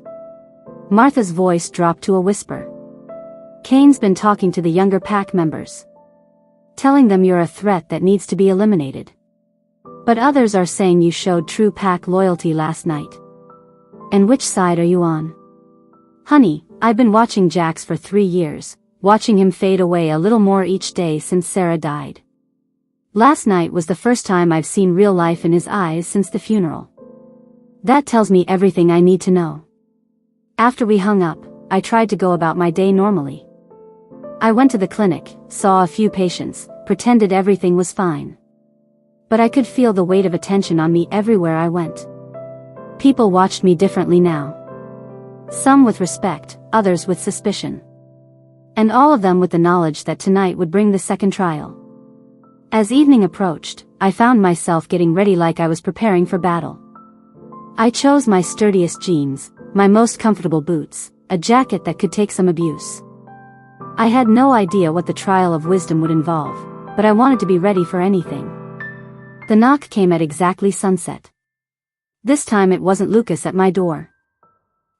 Martha's voice dropped to a whisper. Kane's been talking to the younger pack members, telling them you're a threat that needs to be eliminated. But others are saying you showed true pack loyalty last night. And which side are you on? Honey, I've been watching Jax for 3 years, watching him fade away a little more each day since Sarah died. Last night was the first time I've seen real life in his eyes since the funeral. That tells me everything I need to know. After we hung up, I tried to go about my day normally. I went to the clinic, saw a few patients, pretended everything was fine. But I could feel the weight of attention on me everywhere I went. People watched me differently now. Some with respect, others with suspicion. And all of them with the knowledge that tonight would bring the second trial. As evening approached, I found myself getting ready like I was preparing for battle. I chose my sturdiest jeans, my most comfortable boots, a jacket that could take some abuse. I had no idea what the trial of wisdom would involve, but I wanted to be ready for anything. The knock came at exactly sunset. This time it wasn't Lucas at my door.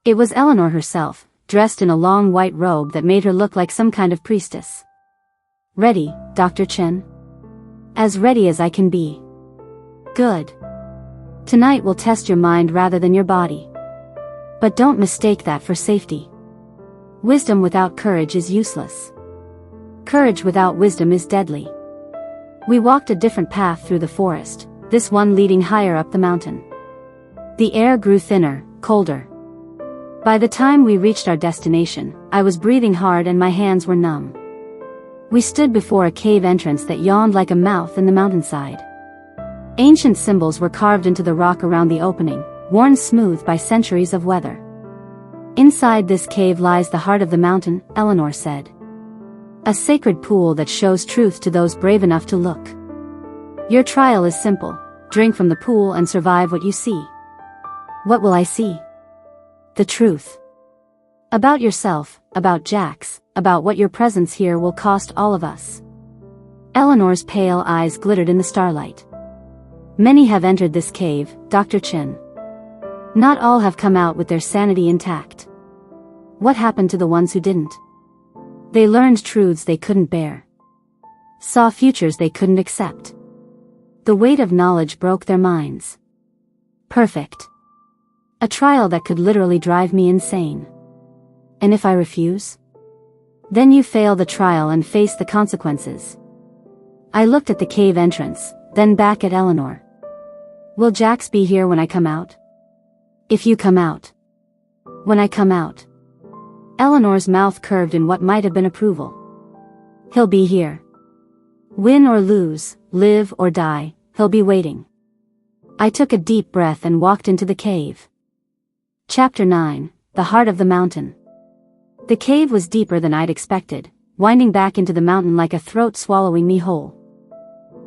It was Eleanor herself, dressed in a long white robe that made her look like some kind of priestess. Ready, Dr. Chen? As ready as I can be. Good. Tonight will test your mind rather than your body. But don't mistake that for safety. Wisdom without courage is useless. Courage without wisdom is deadly. We walked a different path through the forest, this one leading higher up the mountain. The air grew thinner, colder. By the time we reached our destination, I was breathing hard and my hands were numb. We stood before a cave entrance that yawned like a mouth in the mountainside. Ancient symbols were carved into the rock around the opening, worn smooth by centuries of weather. Inside this cave lies the heart of the mountain, Eleanor said. A sacred pool that shows truth to those brave enough to look. Your trial is simple: drink from the pool and survive what you see. What will I see? The truth. About yourself, about Jax, about what your presence here will cost all of us. Eleanor's pale eyes glittered in the starlight. Many have entered this cave, Dr. Chen. Not all have come out with their sanity intact. What happened to the ones who didn't? They learned truths they couldn't bear. Saw futures they couldn't accept. The weight of knowledge broke their minds. Perfect. A trial that could literally drive me insane. And if I refuse? Then you fail the trial and face the consequences. I looked at the cave entrance, then back at Eleanor. Will Jax be here when I come out? If you come out. When I come out. Eleanor's mouth curved in what might have been approval. He'll be here. Win or lose, live or die, he'll be waiting. I took a deep breath and walked into the cave. Chapter 9, The Heart of the Mountain. The cave was deeper than I'd expected, winding back into the mountain like a throat swallowing me whole.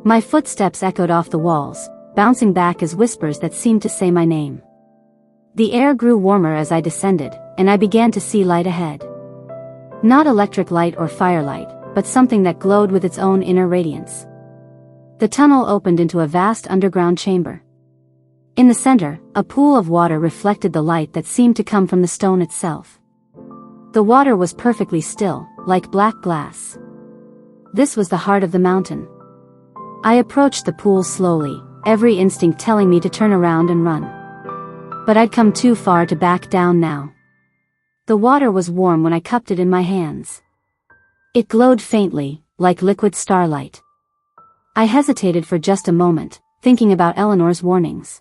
My footsteps echoed off the walls, bouncing back as whispers that seemed to say my name. The air grew warmer as I descended, and I began to see light ahead. Not electric light or firelight, but something that glowed with its own inner radiance. The tunnel opened into a vast underground chamber. In the center, a pool of water reflected the light that seemed to come from the stone itself. The water was perfectly still, like black glass. This was the heart of the mountain. I approached the pool slowly, every instinct telling me to turn around and run. But I'd come too far to back down now. The water was warm when I cupped it in my hands. It glowed faintly, like liquid starlight. I hesitated for just a moment, thinking about Eleanor's warnings.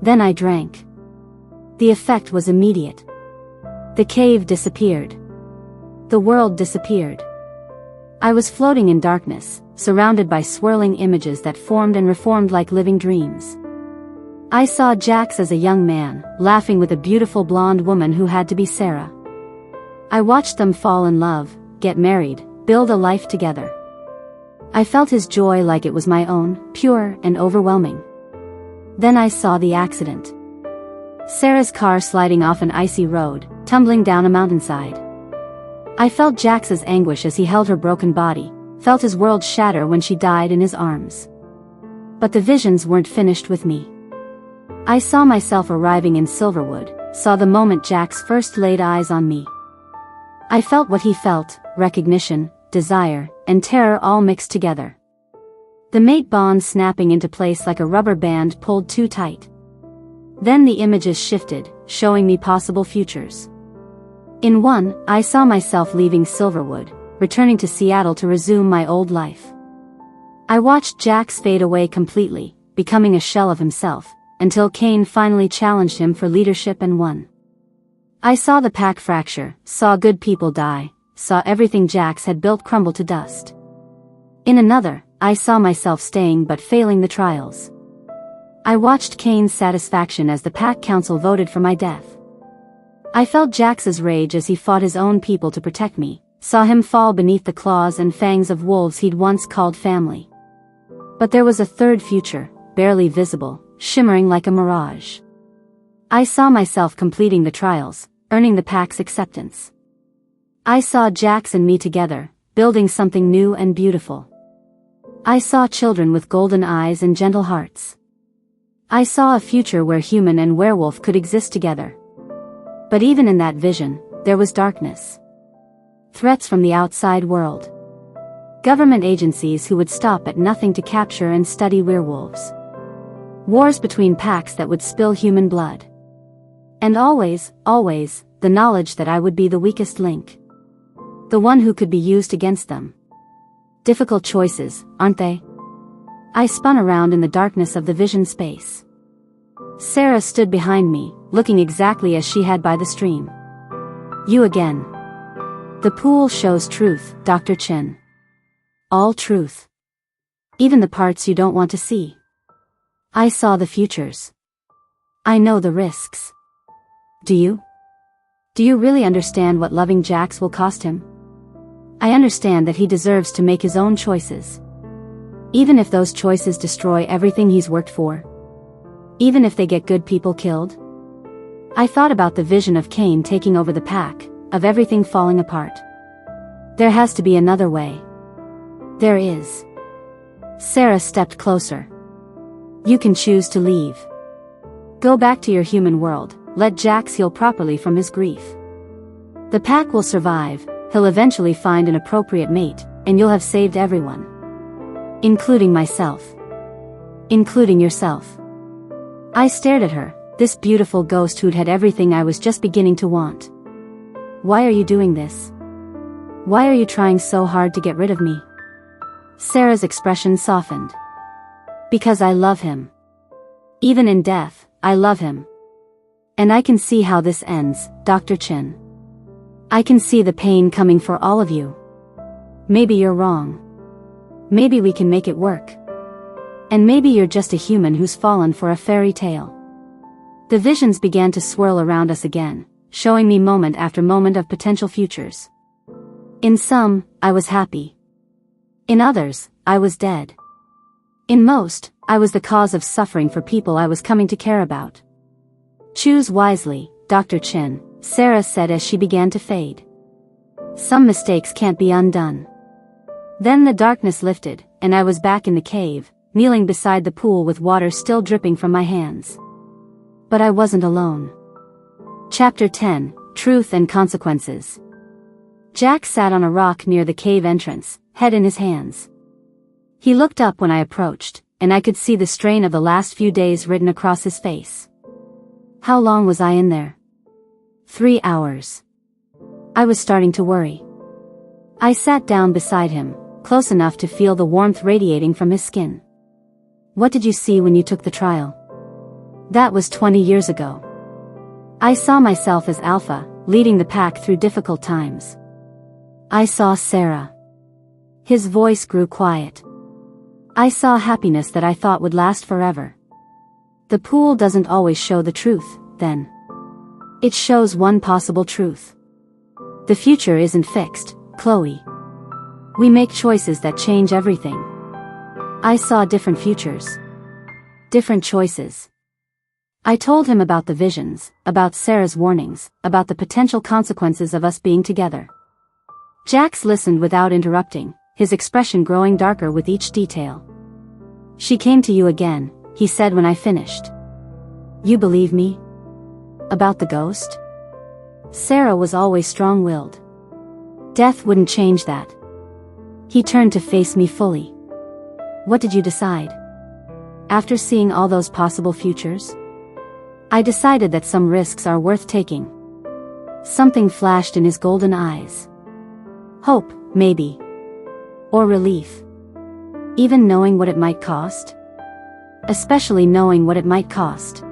Then I drank. The effect was immediate. The cave disappeared. The world disappeared. I was floating in darkness, surrounded by swirling images that formed and reformed like living dreams. I saw Jax as a young man, laughing with a beautiful blonde woman who had to be Sarah. I watched them fall in love, get married, build a life together. I felt his joy like it was my own, pure and overwhelming. Then I saw the accident. Sarah's car sliding off an icy road, tumbling down a mountainside. I felt Jax's anguish as he held her broken body, felt his world shatter when she died in his arms. But the visions weren't finished with me. I saw myself arriving in Silverwood, saw the moment Jax first laid eyes on me. I felt what he felt, recognition, desire, and terror all mixed together. The mate bond snapping into place like a rubber band pulled too tight. Then the images shifted, showing me possible futures. In one, I saw myself leaving Silverwood, returning to Seattle to resume my old life. I watched Jax fade away completely, becoming a shell of himself, until Kane finally challenged him for leadership and won. I saw the pack fracture, saw good people die, saw everything Jax had built crumble to dust. In another, I saw myself staying but failing the trials. I watched Kane's satisfaction as the pack council voted for my death. I felt Jax's rage as he fought his own people to protect me, saw him fall beneath the claws and fangs of wolves he'd once called family. But there was a third future, barely visible, shimmering like a mirage. I saw myself completing the trials, earning the pack's acceptance. I saw Jax and me together, building something new and beautiful. I saw children with golden eyes and gentle hearts. I saw a future where human and werewolf could exist together. But even in that vision, there was darkness. Threats from the outside world. Government agencies who would stop at nothing to capture and study werewolves. Wars between packs that would spill human blood. And always, the knowledge that I would be the weakest link. The one who could be used against them. Difficult choices, aren't they? I spun around in the darkness of the vision space. Sarah stood behind me, looking exactly as she had by the stream. You again. The pool shows truth, Dr. Chen. All truth. Even the parts you don't want to see. I saw the futures. I know the risks. Do you? Do you really understand what loving Jax will cost him? I understand that he deserves to make his own choices. Even if those choices destroy everything he's worked for. Even if they get good people killed. I thought about the vision of Kane taking over the pack, of everything falling apart. There has to be another way. There is. Sarah stepped closer. You can choose to leave. Go back to your human world, let Jax heal properly from his grief. The pack will survive, he'll eventually find an appropriate mate, and you'll have saved everyone. Including myself. Including yourself. I stared at her, this beautiful ghost who'd had everything I was just beginning to want. Why are you doing this? Why are you trying so hard to get rid of me? Sarah's expression softened. Because I love him. Even in death, I love him. And I can see how this ends, Dr. Chen. I can see the pain coming for all of you. Maybe you're wrong. Maybe we can make it work. And maybe you're just a human who's fallen for a fairy tale. The visions began to swirl around us again, showing me moment after moment of potential futures. In some, I was happy. In others, I was dead. In most, I was the cause of suffering for people I was coming to care about. Choose wisely, Dr. Chen, Sarah said as she began to fade. Some mistakes can't be undone. Then the darkness lifted, and I was back in the cave, kneeling beside the pool with water still dripping from my hands. But I wasn't alone. Chapter 10, Truth and Consequences. Jack sat on a rock near the cave entrance, head in his hands. He looked up when I approached, and I could see the strain of the last few days written across his face. How long was I in there? 3 hours. I was starting to worry. I sat down beside him, close enough to feel the warmth radiating from his skin. What did you see when you took the trial? That was 20 years ago. I saw myself as Alpha, leading the pack through difficult times. I saw Sarah. His voice grew quiet. I saw happiness that I thought would last forever. The pool doesn't always show the truth, then. It shows one possible truth. The future isn't fixed, Chloe. We make choices that change everything. I saw different futures. Different choices. I told him about the visions, about Sarah's warnings, about the potential consequences of us being together. Jax listened without interrupting, his expression growing darker with each detail. She came to you again, he said when I finished. You believe me? About the ghost? Sarah was always strong-willed. Death wouldn't change that. He turned to face me fully. What did you decide? After seeing all those possible futures? I decided that some risks are worth taking. Something flashed in his golden eyes. Hope, maybe. Or relief. Even knowing what it might cost? Especially knowing what it might cost.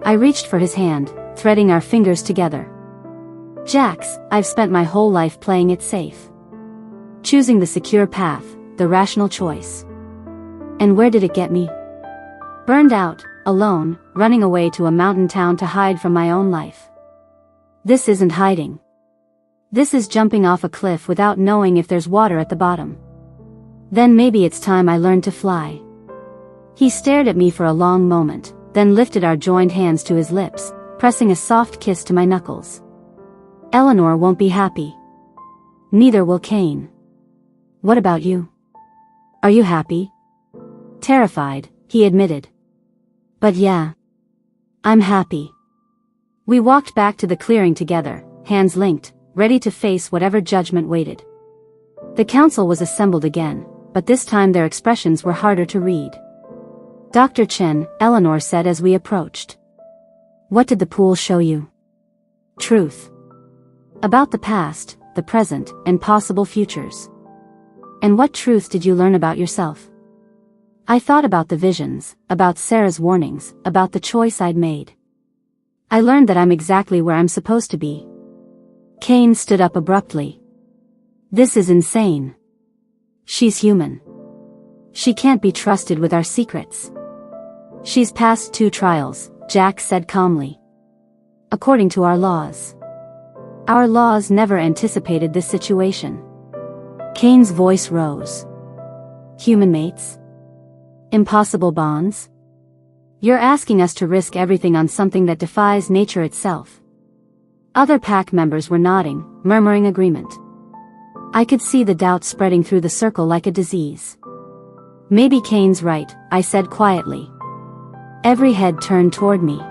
I reached for his hand, threading our fingers together. Jax, I've spent my whole life playing it safe. Choosing the secure path, the rational choice. And where did it get me? Burned out, alone, running away to a mountain town to hide from my own life. This isn't hiding. This is jumping off a cliff without knowing if there's water at the bottom. Then maybe it's time I learned to fly. He stared at me for a long moment, then lifted our joined hands to his lips, pressing a soft kiss to my knuckles. Eleanor won't be happy. Neither will Kane. What about you? Are you happy? Terrified, he admitted. But yeah. I'm happy. We walked back to the clearing together, hands linked, ready to face whatever judgment waited. The council was assembled again, but this time their expressions were harder to read. Dr. Chen, Eleanor said as we approached. What did the pool show you? Truth. About the past, the present, and possible futures. And what truth did you learn about yourself? I thought about the visions, about Sarah's warnings, about the choice I'd made. I learned that I'm exactly where I'm supposed to be. Kane stood up abruptly. This is insane. She's human. She can't be trusted with our secrets. She's passed 2 trials, Jack said calmly. According to our laws. Our laws never anticipated this situation. Kane's voice rose. Human mates? Impossible bonds? You're asking us to risk everything on something that defies nature itself. Other pack members were nodding, murmuring agreement. I could see the doubt spreading through the circle like a disease. Maybe Kane's right, I said quietly. Every head turned toward me.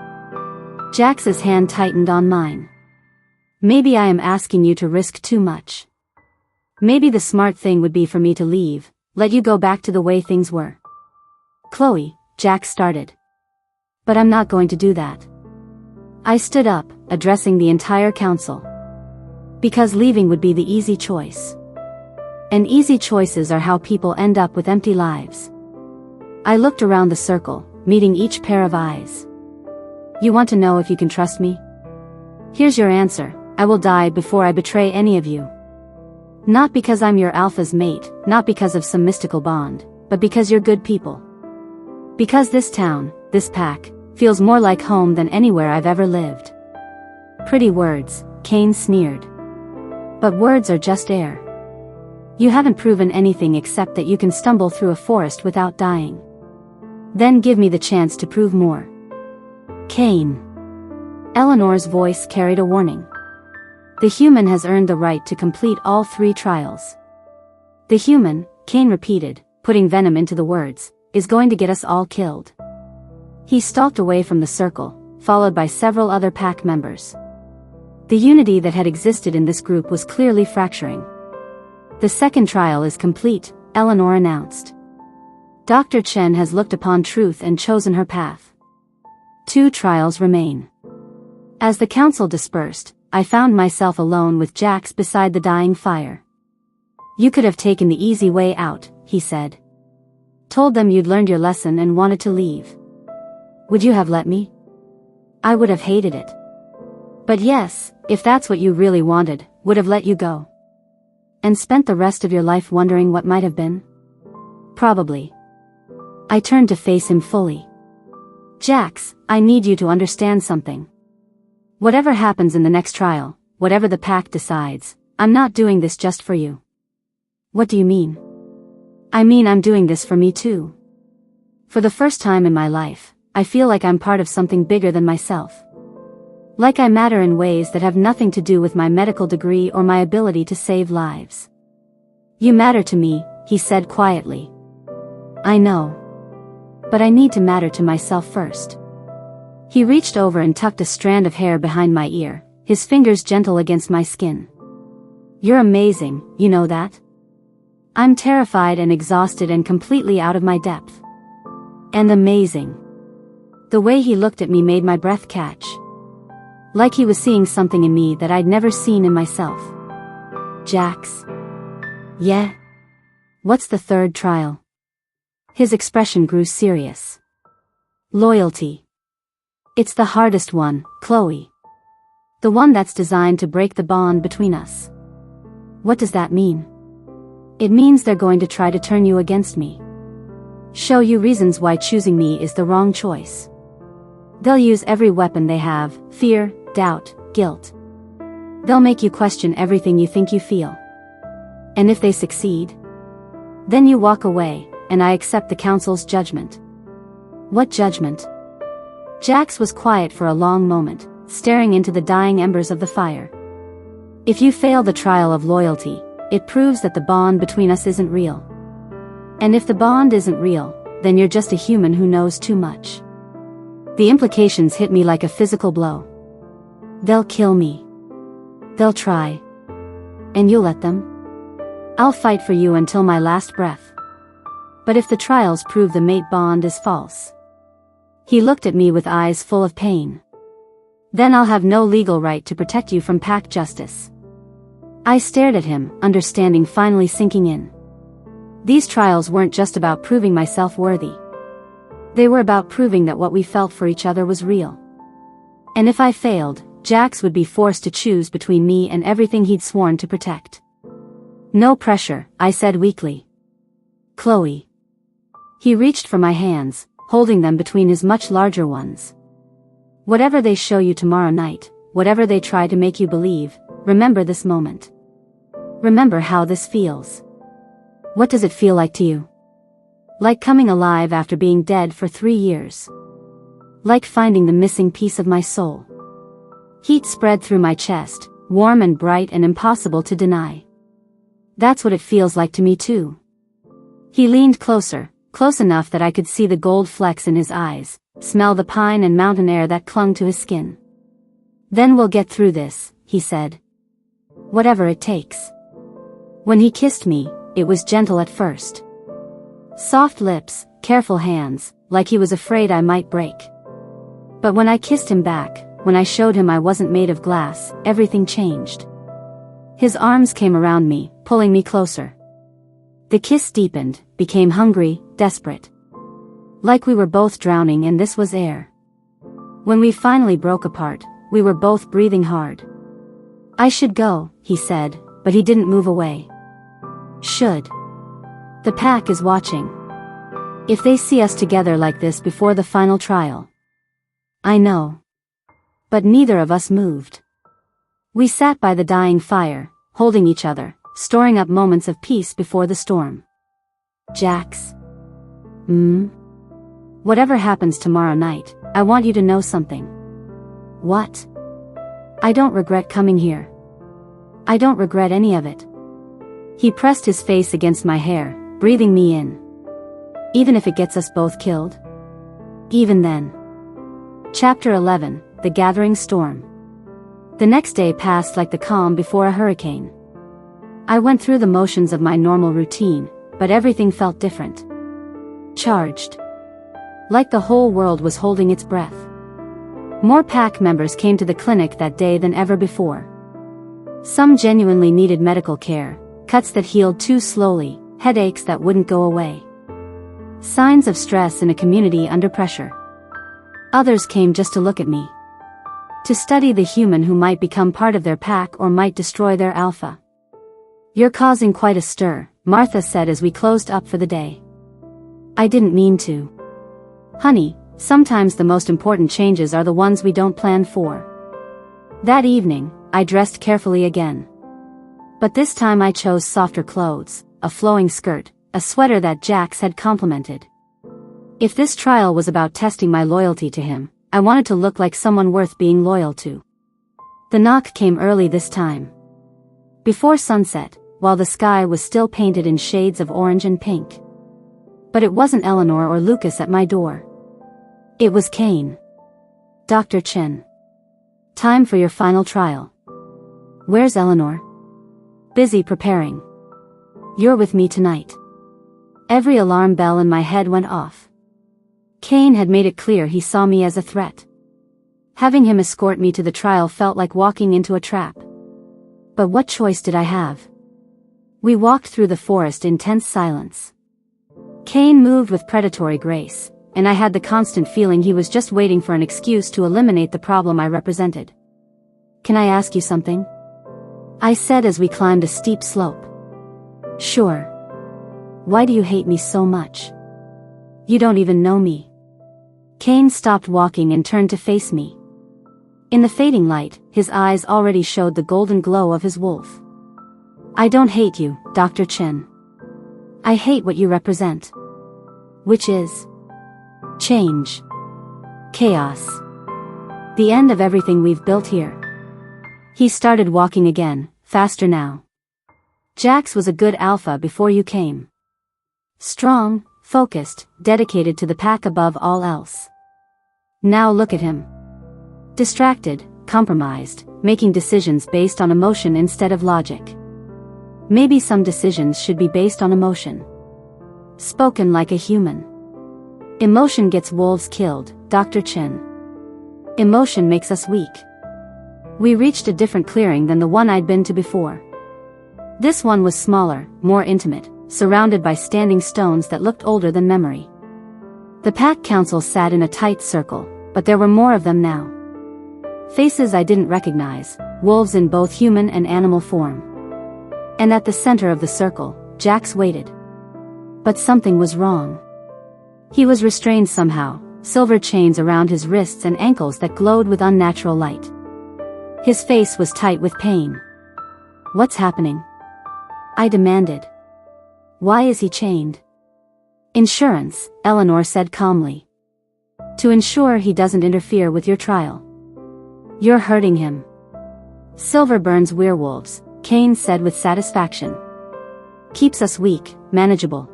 Jax's hand tightened on mine. Maybe I am asking you to risk too much. Maybe the smart thing would be for me to leave, let you go back to the way things were. Chloe, Jax started. But I'm not going to do that. I stood up, addressing the entire council. Because leaving would be the easy choice. And easy choices are how people end up with empty lives. I looked around the circle, meeting each pair of eyes. You want to know if you can trust me? Here's your answer, I will die before I betray any of you. Not because I'm your alpha's mate, not because of some mystical bond, but because you're good people. Because this town, this pack, feels more like home than anywhere I've ever lived. Pretty words, Kane sneered. But words are just air. You haven't proven anything except that you can stumble through a forest without dying. Then give me the chance to prove more. Kane. Eleanor's voice carried a warning. The human has earned the right to complete all 3 trials. The human, Kane repeated, putting venom into the words, is going to get us all killed. He stalked away from the circle, followed by several other pack members. The unity that had existed in this group was clearly fracturing. The 2nd trial is complete, Eleanor announced. Dr. Chen has looked upon truth and chosen her path. 2 trials remain. As the council dispersed, I found myself alone with Jax beside the dying fire. You could have taken the easy way out, he said. Told them you'd learned your lesson and wanted to leave. Would you have let me? I would have hated it. But yes, if that's what you really wanted, would have let you go. And spent the rest of your life wondering what might have been? Probably. I turned to face him fully. Jax, I need you to understand something. Whatever happens in the next trial, whatever the pack decides, I'm not doing this just for you. What do you mean? I mean I'm doing this for me too. For the first time in my life, I feel like I'm part of something bigger than myself. Like I matter in ways that have nothing to do with my medical degree or my ability to save lives. You matter to me, he said quietly. I know. But I need to matter to myself first. He reached over and tucked a strand of hair behind my ear, his fingers gentle against my skin. "You're amazing, you know that?" I'm terrified and exhausted and completely out of my depth. And amazing. The way he looked at me made my breath catch. Like he was seeing something in me that I'd never seen in myself. "Jax." "Yeah? What's the third trial?" His expression grew serious. "Loyalty. It's the hardest one, Chloe. The one that's designed to break the bond between us." "What does that mean?" "It means they're going to try to turn you against me. Show you reasons why choosing me is the wrong choice. They'll use every weapon they have, fear, doubt, guilt. They'll make you question everything you think you feel. And if they succeed, then you walk away, and I accept the council's judgment." "What judgment?" Jax was quiet for a long moment, staring into the dying embers of the fire. "If you fail the trial of loyalty, it proves that the bond between us isn't real. And if the bond isn't real, then you're just a human who knows too much." The implications hit me like a physical blow. "They'll kill me. They'll try. And you'll let them?" "I'll fight for you until my last breath. But if the trials prove the mate bond is false..." He looked at me with eyes full of pain. "Then I'll have no legal right to protect you from pack justice." I stared at him, understanding finally sinking in. These trials weren't just about proving myself worthy. They were about proving that what we felt for each other was real. And if I failed, Jax would be forced to choose between me and everything he'd sworn to protect. "No pressure," I said weakly. "Chloe." He reached for my hands, holding them between his much larger ones. "Whatever they show you tomorrow night, whatever they try to make you believe, remember this moment. Remember how this feels." "What does it feel like to you?" "Like coming alive after being dead for 3 years. Like finding the missing piece of my soul." Heat spread through my chest, warm and bright and impossible to deny. "That's what it feels like to me too." He leaned closer, close enough that I could see the gold flecks in his eyes, smell the pine and mountain air that clung to his skin. "Then we'll get through this," he said. "Whatever it takes." When he kissed me, it was gentle at first. Soft lips, careful hands, like he was afraid I might break. But when I kissed him back, when I showed him I wasn't made of glass, everything changed. His arms came around me, pulling me closer. The kiss deepened, became hungry, desperate. Like we were both drowning and this was air. When we finally broke apart, we were both breathing hard. "I should go," he said, but he didn't move away. "Should. The pack is watching. If they see us together like this before the final trial." "I know." But neither of us moved. We sat by the dying fire, holding each other, storing up moments of peace before the storm. "Jax." "Whatever happens tomorrow night, I want you to know something." "What?" "I don't regret coming here. I don't regret any of it." He pressed his face against my hair, breathing me in. "Even if it gets us both killed?" "Even then." Chapter 11, The Gathering Storm. The next day passed like the calm before a hurricane. I went through the motions of my normal routine, but everything felt different. Charged. Like the whole world was holding its breath. More pack members came to the clinic that day than ever before. Some genuinely needed medical care, cuts that healed too slowly, headaches that wouldn't go away. Signs of stress in a community under pressure. Others came just to look at me. To study the human who might become part of their pack or might destroy their alpha. "You're causing quite a stir," Martha said as we closed up for the day. I didn't mean to. "Honey, sometimes the most important changes are the ones we don't plan for." That evening, I dressed carefully again. But this time I chose softer clothes, a flowing skirt, a sweater that Jax had complimented. If this trial was about testing my loyalty to him, I wanted to look like someone worth being loyal to. The knock came early this time. Before sunset, while the sky was still painted in shades of orange and pink. But it wasn't Eleanor or Lucas at my door. It was Kane. Dr. Chen. Time for your final trial. Where's Eleanor? Busy preparing. You're with me tonight. Every alarm bell in my head went off. Kane had made it clear he saw me as a threat. Having him escort me to the trial felt like walking into a trap. But what choice did I have? We walked through the forest in tense silence. Kane moved with predatory grace, and I had the constant feeling he was just waiting for an excuse to eliminate the problem I represented. Can I ask you something? I said as we climbed a steep slope. Sure. Why do you hate me so much? You don't even know me. Kane stopped walking and turned to face me. In the fading light, his eyes already showed the golden glow of his wolf. I don't hate you, Dr. Chen. I hate what you represent. Which is change. Chaos. The end of everything we've built here. He started walking again, faster now. Jax was a good alpha before you came. Strong, focused, dedicated to the pack above all else. Now look at him. Distracted, compromised, making decisions based on emotion instead of logic. Maybe some decisions should be based on emotion. Spoken like a human. Emotion gets wolves killed, Dr. Chen. Emotion makes us weak. We reached a different clearing than the one I'd been to before. This one was smaller, more intimate, surrounded by standing stones that looked older than memory. The pack council sat in a tight circle, but there were more of them now. Faces I didn't recognize, wolves in both human and animal form. And at the center of the circle, Jax waited. But something was wrong. He was restrained somehow, silver chains around his wrists and ankles that glowed with unnatural light. His face was tight with pain. What's happening? I demanded. Why is he chained? Insurance, Eleanor said calmly. To ensure he doesn't interfere with your trial. You're hurting him. Silver burns werewolves, Kane said with satisfaction. Keeps us weak, manageable.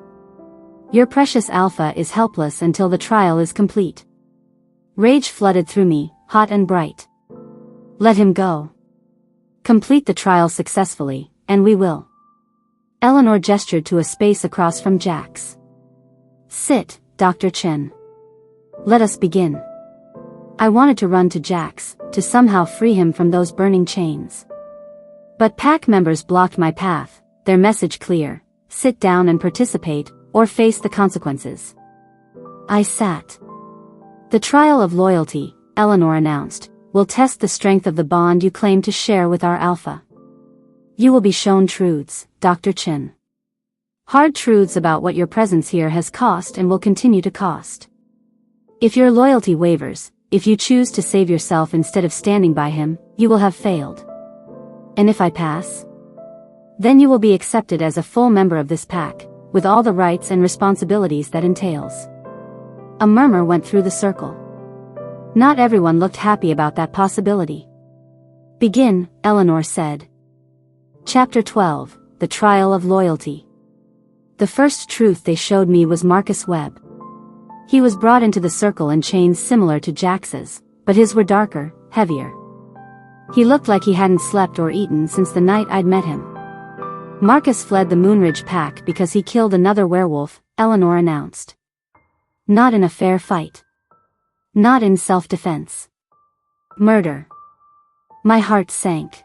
Your precious alpha is helpless until the trial is complete. Rage flooded through me, hot and bright. Let him go. Complete the trial successfully, and we will. Eleanor gestured to a space across from Jax. Sit, Dr. Chen. Let us begin. I wanted to run to Jax, to somehow free him from those burning chains. But pack members blocked my path, their message clear: sit down and participate, or face the consequences. I sat. The trial of loyalty, Eleanor announced, will test the strength of the bond you claim to share with our alpha. You will be shown truths, Dr. Chen. Hard truths about what your presence here has cost and will continue to cost. If your loyalty wavers, if you choose to save yourself instead of standing by him, you will have failed. And if I pass? Then you will be accepted as a full member of this pack, with all the rights and responsibilities that entails. A murmur went through the circle. Not everyone looked happy about that possibility. Begin, Eleanor said. Chapter 12, The Trial of Loyalty. The first truth they showed me was Marcus Webb. He was brought into the circle in chains similar to Jax's, but his were darker, heavier. He looked like he hadn't slept or eaten since the night I'd met him. Marcus fled the Moonridge pack because he killed another werewolf, Eleanor announced. Not in a fair fight. Not in self-defense. Murder. My heart sank.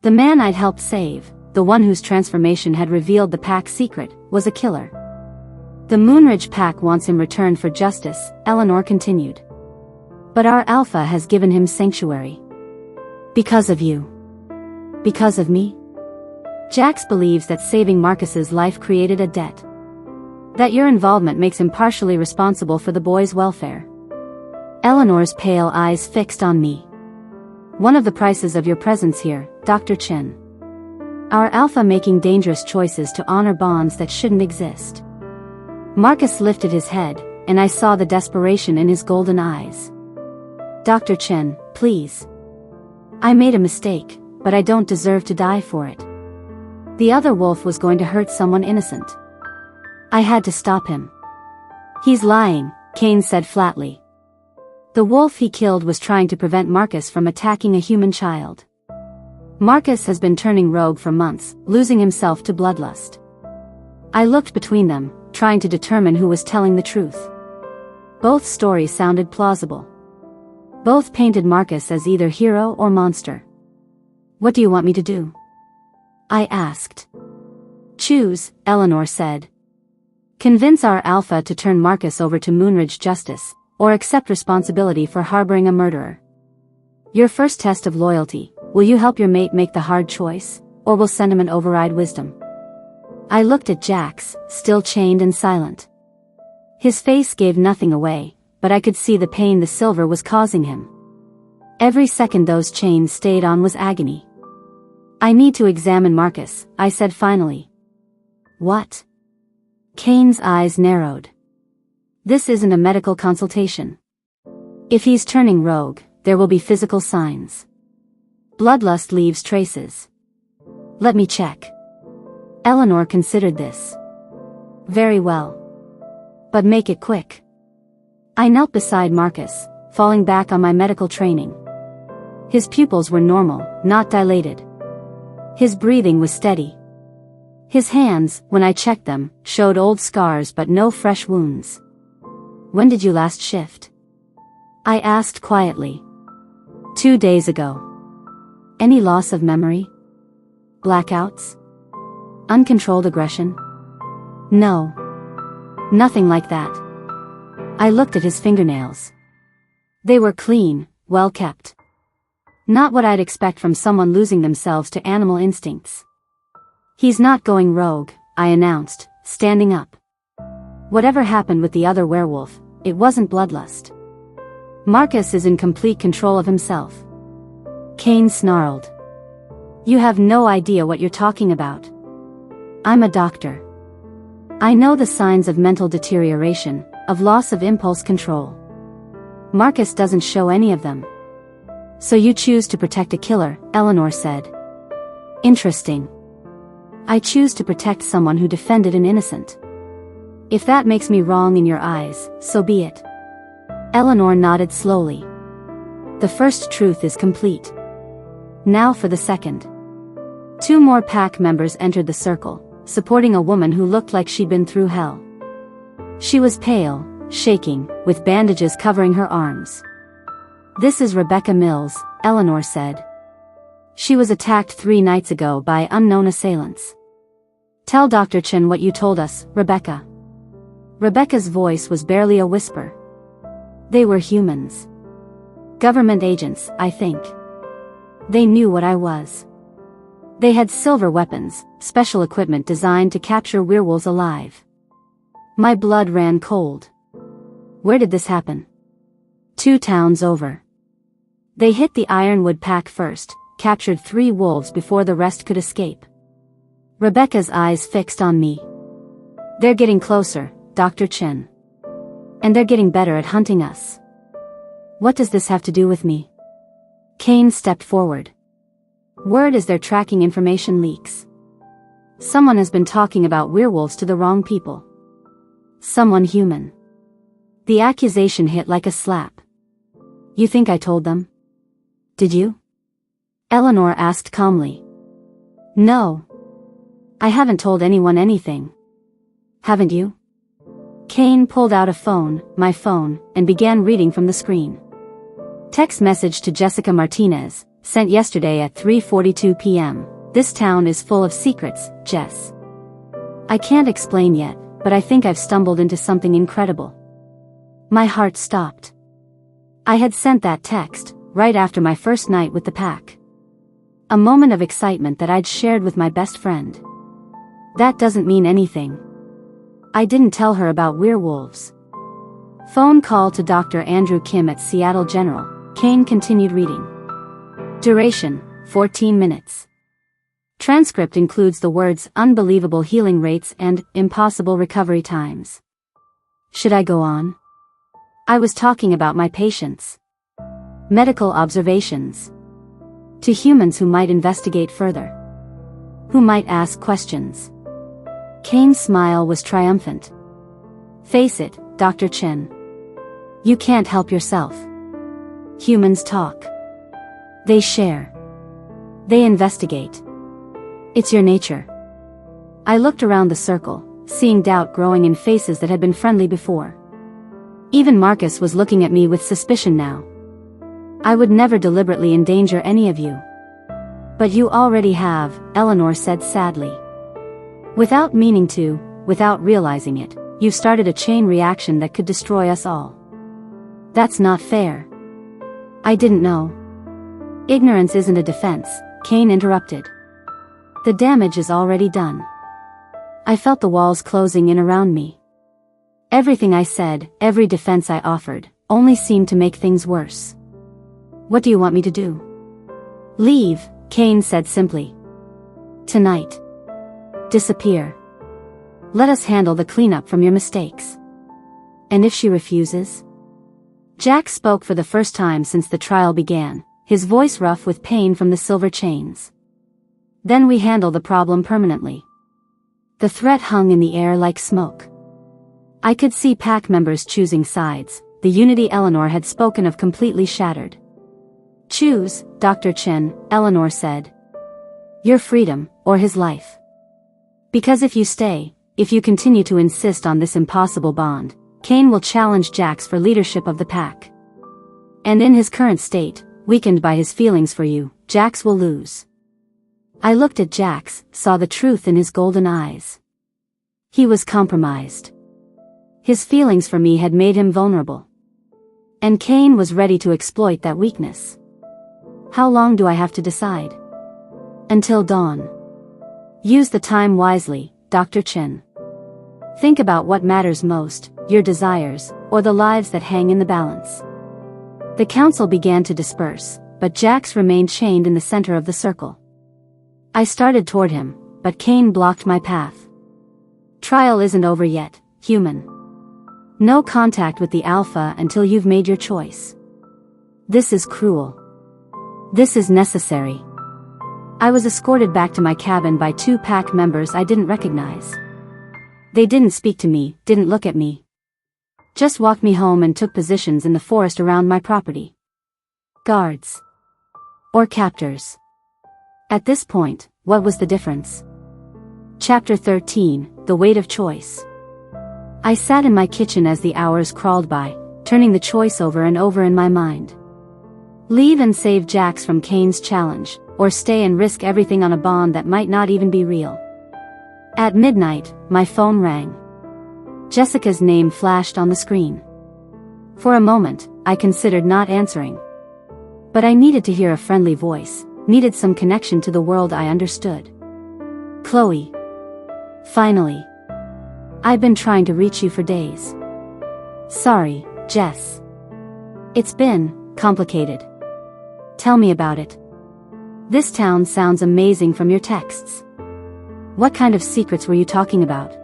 The man I'd helped save, the one whose transformation had revealed the pack's secret, was a killer. The Moonridge pack wants him returned for justice, Eleanor continued. But our alpha has given him sanctuary. Because of you. Because of me? Jax believes that saving Marcus's life created a debt. That your involvement makes him partially responsible for the boy's welfare. Eleanor's pale eyes fixed on me. One of the prices of your presence here, Dr. Chen. Our alpha making dangerous choices to honor bonds that shouldn't exist. Marcus lifted his head, and I saw the desperation in his golden eyes. Dr. Chen, please. I made a mistake, but I don't deserve to die for it. The other wolf was going to hurt someone innocent. I had to stop him. He's lying, Kane said flatly. The wolf he killed was trying to prevent Marcus from attacking a human child. Marcus has been turning rogue for months, losing himself to bloodlust. I looked between them, trying to determine who was telling the truth. Both stories sounded plausible. Both painted Marcus as either hero or monster. What do you want me to do? I asked. Choose, Eleanor said. Convince our alpha to turn Marcus over to Moonridge Justice, or accept responsibility for harboring a murderer. Your first test of loyalty, will you help your mate make the hard choice, or will sentiment override wisdom? I looked at Jax, still chained and silent. His face gave nothing away, but I could see the pain the silver was causing him. Every second those chains stayed on was agony. I need to examine Marcus, I said finally. What? Kane's eyes narrowed. This isn't a medical consultation. If he's turning rogue, there will be physical signs. Bloodlust leaves traces. Let me check. Eleanor considered this. Very well. But make it quick. I knelt beside Marcus, falling back on my medical training. His pupils were normal, not dilated. His breathing was steady. His hands, when I checked them, showed old scars but no fresh wounds. When did you last shift? I asked quietly. 2 days ago. Any loss of memory? Blackouts? Uncontrolled aggression? No. Nothing like that. I looked at his fingernails. They were clean, well kept. Not what I'd expect from someone losing themselves to animal instincts. He's not going rogue, I announced, standing up. Whatever happened with the other werewolf, it wasn't bloodlust. Marcus is in complete control of himself. Kane snarled. You have no idea what you're talking about. I'm a doctor. I know the signs of mental deterioration, of loss of impulse control. Marcus doesn't show any of them. So you choose to protect a killer, Eleanor said. Interesting. I choose to protect someone who defended an innocent. If that makes me wrong in your eyes, so be it. Eleanor nodded slowly. The first truth is complete. Now for the second. 2 more pack members entered the circle, supporting a woman who looked like she'd been through hell. She was pale, shaking, with bandages covering her arms. This is Rebecca Mills, Eleanor said. She was attacked 3 nights ago by unknown assailants. Tell Dr. Chen what you told us, Rebecca. Rebecca's voice was barely a whisper. They were humans. Government agents, I think. They knew what I was. They had silver weapons, special equipment designed to capture werewolves alive. My blood ran cold. Where did this happen? 2 towns over. They hit the Ironwood pack first, captured 3 wolves before the rest could escape. Rebecca's eyes fixed on me. They're getting closer, Dr. Chen. And they're getting better at hunting us. What does this have to do with me? Kane stepped forward. Word is they're tracking information leaks. Someone has been talking about werewolves to the wrong people. Someone human. The accusation hit like a slap. You think I told them? Did you? Eleanor asked calmly. No. I haven't told anyone anything. Haven't you? Kane pulled out a phone, my phone, and began reading from the screen. Text message to Jessica Martinez, sent yesterday at 3:42 p.m. This town is full of secrets, Jess. I can't explain yet, but I think I've stumbled into something incredible. My heart stopped. I had sent that text, right after my first night with the pack. A moment of excitement that I'd shared with my best friend. That doesn't mean anything. I didn't tell her about werewolves. Phone call to Dr. Andrew Kim at Seattle General. Kane continued reading. Duration, 14 minutes. Transcript includes the words unbelievable healing rates and impossible recovery times. Should I go on? I was talking about my patients. Medical observations. To humans who might investigate further. Who might ask questions. Kane's smile was triumphant. Face it, Dr. Chen. You can't help yourself. Humans talk. They share. They investigate. It's your nature. I looked around the circle, seeing doubt growing in faces that had been friendly before. Even Marcus was looking at me with suspicion now. I would never deliberately endanger any of you. But you already have, Eleanor said sadly. Without meaning to, without realizing it, you've started a chain reaction that could destroy us all. That's not fair. I didn't know. Ignorance isn't a defense, Kane interrupted. The damage is already done. I felt the walls closing in around me. Everything I said, every defense I offered, only seemed to make things worse. What do you want me to do? Leave, Kane said simply. Tonight. Disappear. Let us handle the cleanup from your mistakes. And if she refuses? Jack spoke for the first time since the trial began, his voice rough with pain from the silver chains. Then we handle the problem permanently. The threat hung in the air like smoke. I could see pack members choosing sides, the unity Eleanor had spoken of completely shattered. Choose, Dr. Chen, Eleanor said. Your freedom, or his life. Because if you stay, if you continue to insist on this impossible bond, Kane will challenge Jax for leadership of the pack. And in his current state, weakened by his feelings for you, Jax will lose. I looked at Jax, saw the truth in his golden eyes. He was compromised. His feelings for me had made him vulnerable. And Kane was ready to exploit that weakness. How long do I have to decide? Until dawn. Use the time wisely, Dr. Chen. Think about what matters most, your desires, or the lives that hang in the balance. The council began to disperse, but Jax remained chained in the center of the circle. I started toward him, but Kane blocked my path. Trial isn't over yet, human. No contact with the Alpha until you've made your choice. This is cruel. This is necessary. I was escorted back to my cabin by 2 pack members I didn't recognize. They didn't speak to me, didn't look at me. Just walked me home and took positions in the forest around my property. Guards. Or captors. At this point, what was the difference? Chapter 13, The Weight of Choice. I sat in my kitchen as the hours crawled by, turning the choice over and over in my mind. Leave and save Jax from Kane's challenge, or stay and risk everything on a bond that might not even be real. At midnight, my phone rang. Jessica's name flashed on the screen. For a moment, I considered not answering. But I needed to hear a friendly voice, needed some connection to the world I understood. Chloe. Finally. I've been trying to reach you for days. Sorry, Jess. It's been complicated. Tell me about it. This town sounds amazing from your texts. What kind of secrets were you talking about?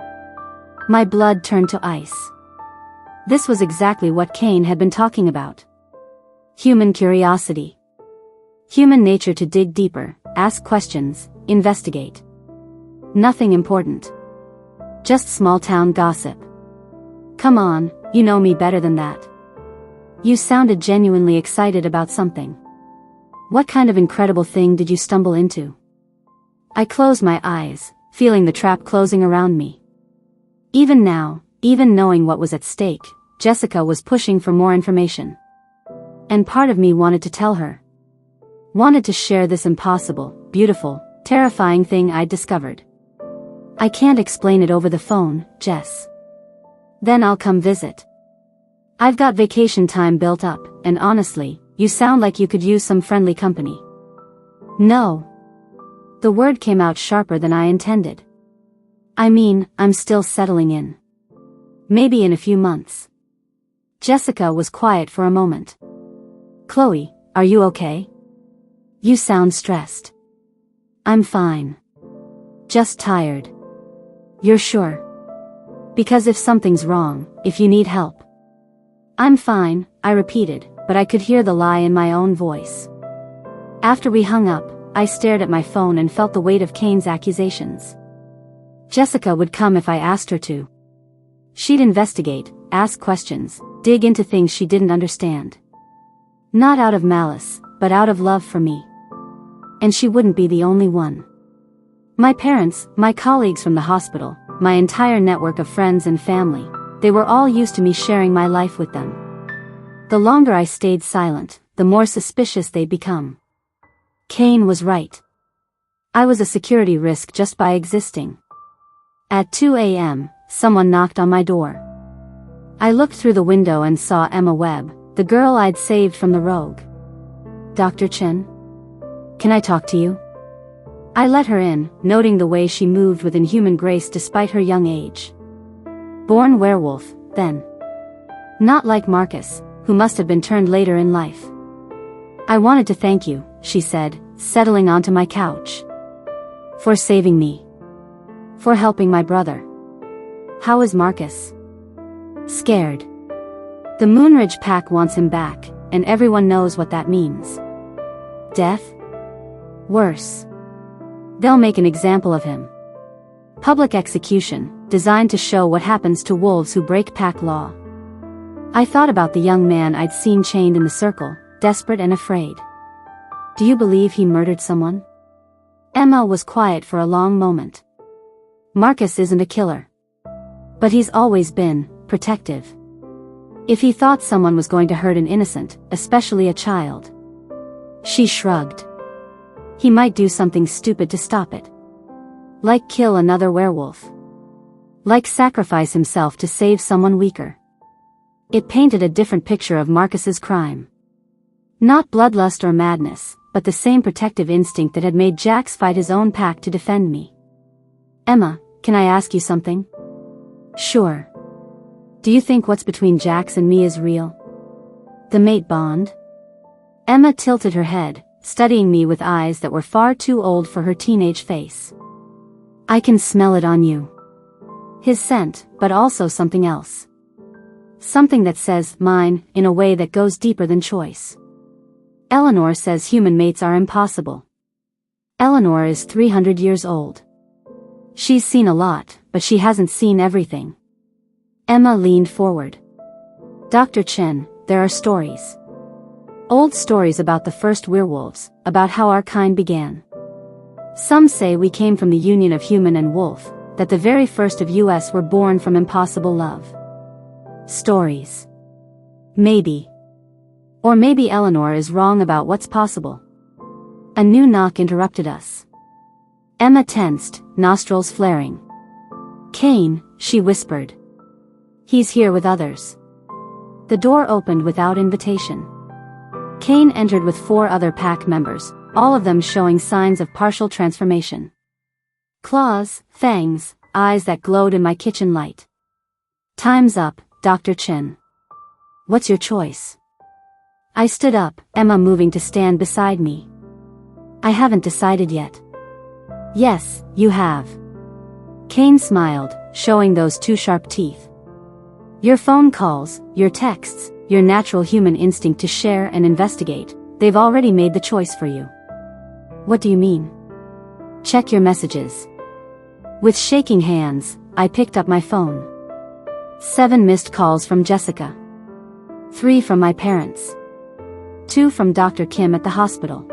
My blood turned to ice. This was exactly what Kane had been talking about. Human curiosity. Human nature to dig deeper, ask questions, investigate. Nothing important. Just small-town gossip. Come on, you know me better than that. You sounded genuinely excited about something. What kind of incredible thing did you stumble into? I closed my eyes, feeling the trap closing around me. Even now, even knowing what was at stake, Jessica was pushing for more information. And part of me wanted to tell her. Wanted to share this impossible, beautiful, terrifying thing I'd discovered. I can't explain it over the phone, Jess. Then I'll come visit. I've got vacation time built up, and honestly, you sound like you could use some friendly company. No. The word came out sharper than I intended. I mean, I'm still settling in. Maybe in a few months. Jessica was quiet for a moment. Chloe, are you okay? You sound stressed. I'm fine. Just tired. You're sure? Because if something's wrong, if you need help. I'm fine, I repeated, but I could hear the lie in my own voice. After we hung up, I stared at my phone and felt the weight of Kane's accusations. Jessica would come if I asked her to. She'd investigate, ask questions, dig into things she didn't understand. Not out of malice, but out of love for me. And she wouldn't be the only one. My parents, my colleagues from the hospital, my entire network of friends and family, they were all used to me sharing my life with them. The longer I stayed silent, the more suspicious they'd become. Kane was right. I was a security risk just by existing. At 2 a.m., someone knocked on my door. I looked through the window and saw Emma Webb, the girl I'd saved from the rogue. "Dr. Chen? Can I talk to you?" I let her in, noting the way she moved with inhuman grace despite her young age. Born werewolf, then. Not like Marcus, who must have been turned later in life. "I wanted to thank you," she said, settling onto my couch. "For saving me. For helping my brother." "How is Marcus?" "Scared. The Moonridge Pack wants him back, and everyone knows what that means. Death? Worse. They'll make an example of him. Public execution, designed to show what happens to wolves who break pack law." I thought about the young man I'd seen chained in the circle, desperate and afraid. "Do you believe he murdered someone?" Emma was quiet for a long moment. "Marcus isn't a killer. But he's always been protective. If he thought someone was going to hurt an innocent, especially a child." She shrugged. "He might do something stupid to stop it. Like kill another werewolf. Like sacrifice himself to save someone weaker." It painted a different picture of Marcus's crime. Not bloodlust or madness, but the same protective instinct that had made Jax fight his own pack to defend me. "Emma, can I ask you something?" "Sure. Do you think what's between Jax and me is real? The mate bond?" Emma tilted her head, studying me with eyes that were far too old for her teenage face. "I can smell it on you. His scent, but also something else. Something that says, mine, in a way that goes deeper than choice. Eleanor says human mates are impossible. Eleanor is 300 years old. She's seen a lot, but she hasn't seen everything." Emma leaned forward. "Dr. Chen, there are stories. Old stories about the first werewolves, about how our kind began. Some say we came from the union of human and wolf, that the very first of us were born from impossible love. Stories. Maybe. Or maybe Eleanor is wrong about what's possible." A new knock interrupted us. Emma tensed, nostrils flaring. "Kane," she whispered. "He's here with others." The door opened without invitation. Kane entered with 4 other pack members, all of them showing signs of partial transformation. Claws, fangs, eyes that glowed in my kitchen light. "Time's up, Dr. Chen. What's your choice?" I stood up, Emma moving to stand beside me. "I haven't decided yet." "Yes, you have." Kane smiled, showing those 2 sharp teeth. "Your phone calls, your texts, your natural human instinct to share and investigate, they've already made the choice for you." "What do you mean?" "Check your messages." With shaking hands, I picked up my phone. 7 missed calls from Jessica. 3 from my parents. 2 from Dr. Kim at the hospital.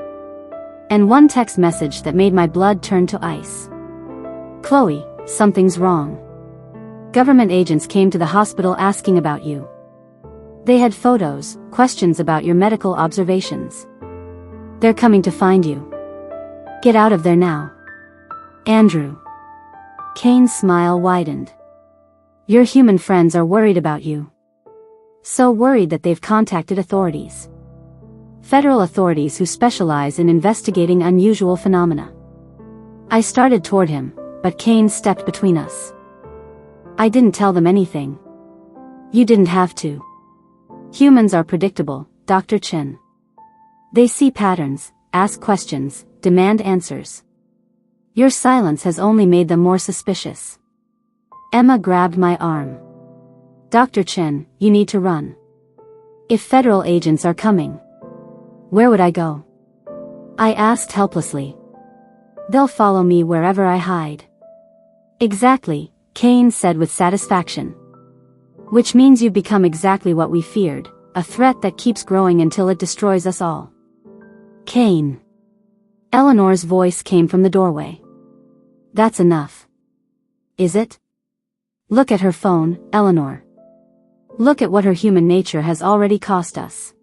And 1 text message that made my blood turn to ice. "Chloe, something's wrong. Government agents came to the hospital asking about you. They had photos, questions about your medical observations. They're coming to find you. Get out of there now. Andrew." Kane's smile widened. "Your human friends are worried about you. So worried that they've contacted authorities. Federal authorities who specialize in investigating unusual phenomena." I started toward him, but Kane stepped between us. "I didn't tell them anything. You didn't have to. Humans are predictable, Dr. Chen. They see patterns, ask questions, demand answers. Your silence has only made them more suspicious." Emma grabbed my arm. "Dr. Chen, you need to run. If federal agents are coming, where would I go?" I asked helplessly. "They'll follow me wherever I hide." "Exactly," Kane said with satisfaction. "Which means you've become exactly what we feared, a threat that keeps growing until it destroys us all. Kane. Eleanor's voice came from the doorway. That's enough. Is it? Look at her phone, Eleanor. Look at what her human nature has already cost us.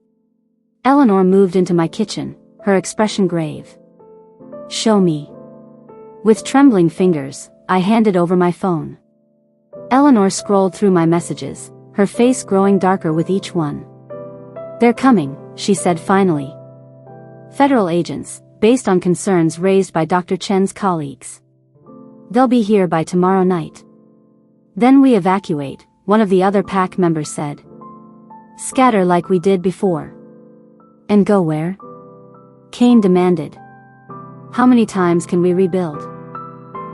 Eleanor moved into my kitchen, her expression grave. Show me. With trembling fingers, I handed over my phone. Eleanor scrolled through my messages, her face growing darker with each one. They're coming, she said finally. Federal agents, based on concerns raised by Dr. Chen's colleagues. They'll be here by tomorrow night. Then we evacuate, one of the other pack members said. Scatter like we did before. And go where? Kane demanded. How many times can we rebuild?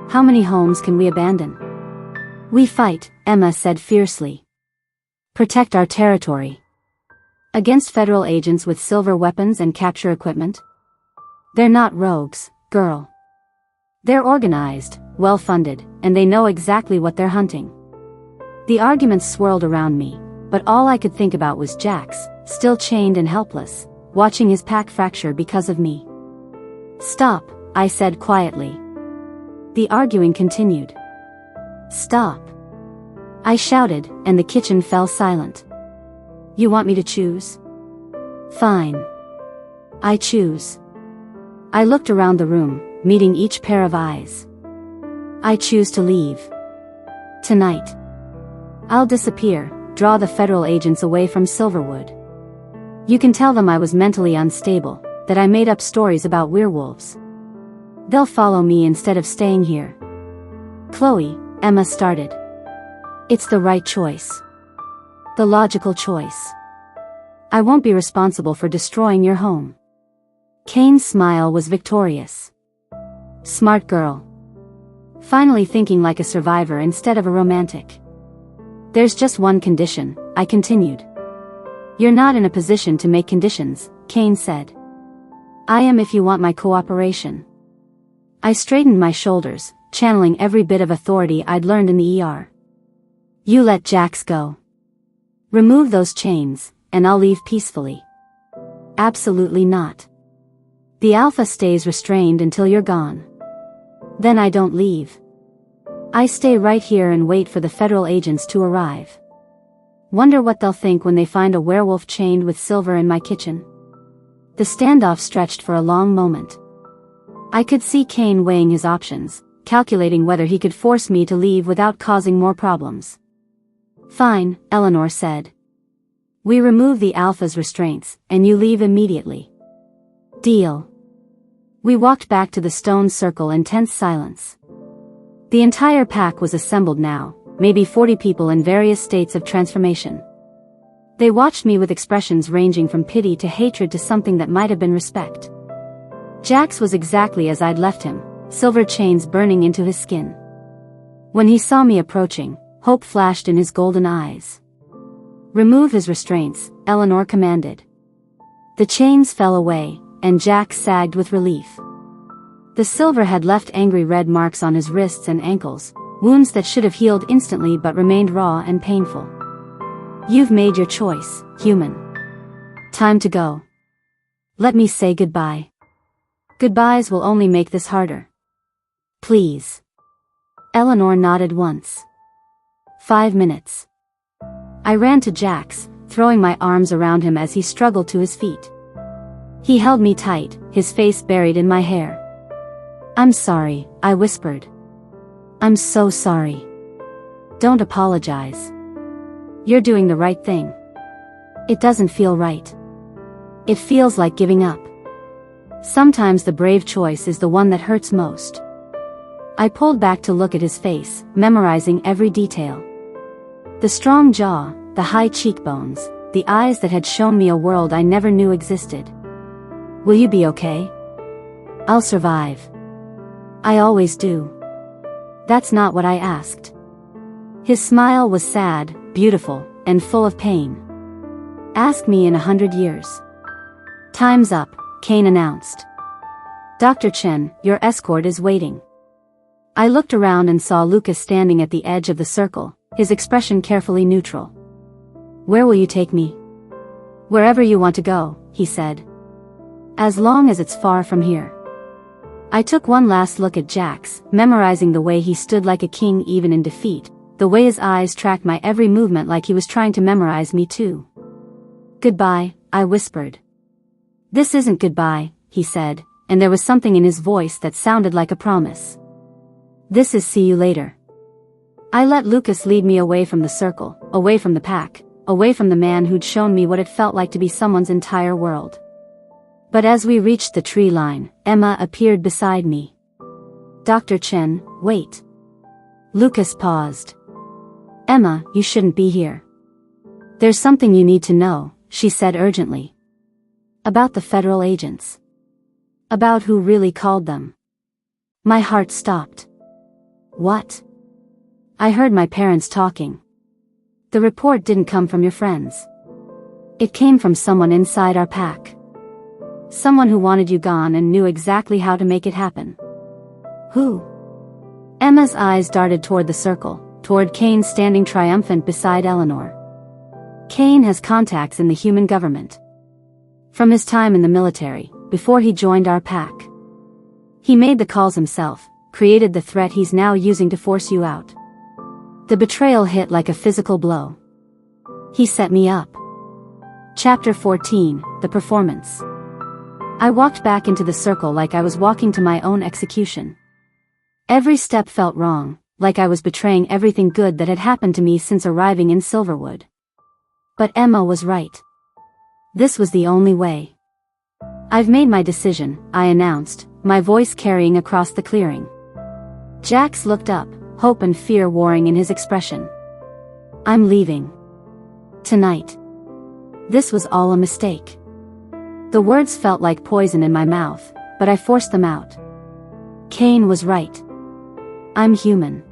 How many homes can we abandon? We fight, Emma said fiercely. Protect our territory. Against federal agents with silver weapons and capture equipment? They're not rogues, girl. They're organized, well-funded, and they know exactly what they're hunting. The arguments swirled around me, but all I could think about was Jax, still chained and helpless, watching his pack fracture because of me. Stop, I said quietly. The arguing continued. Stop. I shouted, and the kitchen fell silent. You want me to choose? Fine. I choose. I looked around the room, meeting each pair of eyes. I choose to leave. Tonight. I'll disappear, draw the federal agents away from Silverwood. You can tell them I was mentally unstable, that I made up stories about werewolves. They'll follow me instead of staying here. Chloe, Emma started. It's the right choice. The logical choice. I won't be responsible for destroying your home. Kane's smile was victorious. Smart girl. Finally thinking like a survivor instead of a romantic. There's just one condition, I continued. You're not in a position to make conditions, Kane said. I am if you want my cooperation. I straightened my shoulders, channeling every bit of authority I'd learned in the ER. You let Jax go. Remove those chains, and I'll leave peacefully. Absolutely not. The Alpha stays restrained until you're gone. Then I don't leave. I stay right here and wait for the federal agents to arrive. Wonder what they'll think when they find a werewolf chained with silver in my kitchen. The standoff stretched for a long moment. I could see Kane weighing his options, calculating whether he could force me to leave without causing more problems. Fine, Eleanor said. We remove the Alpha's restraints, and you leave immediately. Deal. We walked back to the stone circle in tense silence. The entire pack was assembled now, maybe 40 people in various states of transformation. They watched me with expressions ranging from pity to hatred to something that might have been respect. Jax was exactly as I'd left him, silver chains burning into his skin. When he saw me approaching, hope flashed in his golden eyes. Remove his restraints, Eleanor commanded. The chains fell away, and Jax sagged with relief. The silver had left angry red marks on his wrists and ankles, wounds that should have healed instantly but remained raw and painful. You've made your choice, human. Time to go. Let me say goodbye. Goodbyes will only make this harder. Please. Eleanor nodded once. 5 minutes. I ran to Jax, throwing my arms around him as he struggled to his feet. He held me tight, his face buried in my hair. I'm sorry, I whispered. I'm so sorry. Don't apologize. You're doing the right thing. It doesn't feel right. It feels like giving up. Sometimes the brave choice is the one that hurts most. I pulled back to look at his face, memorizing every detail. The strong jaw, the high cheekbones, the eyes that had shown me a world I never knew existed. Will you be okay? I'll survive. I always do. That's not what I asked. His smile was sad, beautiful, and full of pain. Ask me in 100 years. Time's up, Kane announced. Dr. Chen, your escort is waiting. I looked around and saw Lucas standing at the edge of the circle, his expression carefully neutral. Where will you take me? Wherever you want to go, he said. As long as it's far from here. I took one last look at Jax, memorizing the way he stood like a king even in defeat, the way his eyes tracked my every movement like he was trying to memorize me too. Goodbye, I whispered. This isn't goodbye, he said, and there was something in his voice that sounded like a promise. This is see you later. I let Lucas lead me away from the circle, away from the pack, away from the man who'd shown me what it felt like to be someone's entire world. But as we reached the tree line, Emma appeared beside me. Dr. Chen, wait. Lucas paused. Emma, you shouldn't be here. There's something you need to know, she said urgently. About the federal agents. About who really called them. My heart stopped. What? I heard my parents talking. The report didn't come from your friends. It came from someone inside our pack. Someone who wanted you gone and knew exactly how to make it happen. Who? Emma's eyes darted toward the circle, toward Kane standing triumphant beside Eleanor. Kane has contacts in the human government. From his time in the military, before he joined our pack. He made the calls himself, created the threat he's now using to force you out. The betrayal hit like a physical blow. He set me up. Chapter 14, The Performance. I walked back into the circle like I was walking to my own execution. Every step felt wrong, like I was betraying everything good that had happened to me since arriving in Silverwood. But Emma was right. This was the only way. I've made my decision, I announced, my voice carrying across the clearing. Jax looked up, hope and fear warring in his expression. I'm leaving. Tonight. This was all a mistake. The words felt like poison in my mouth, but I forced them out. Kane was right. I'm human.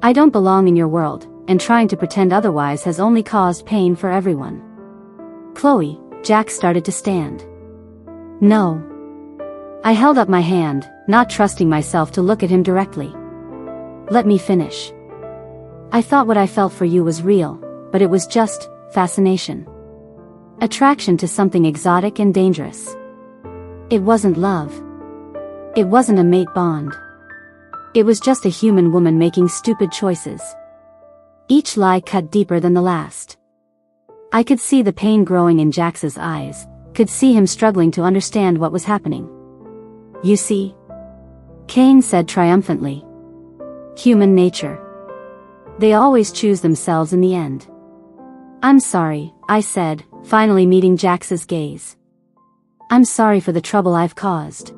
I don't belong in your world, and trying to pretend otherwise has only caused pain for everyone. Chloe, Jack started to stand. No. I held up my hand, not trusting myself to look at him directly. Let me finish. I thought what I felt for you was real, but it was just fascination. Attraction to something exotic and dangerous. It wasn't love. It wasn't a mate bond. It was just a human woman making stupid choices. Each lie cut deeper than the last. I could see the pain growing in Jax's eyes, could see him struggling to understand what was happening. You see? Kane said triumphantly. Human nature. They always choose themselves in the end. I'm sorry, I said, finally meeting Jax's gaze. I'm sorry for the trouble I've caused.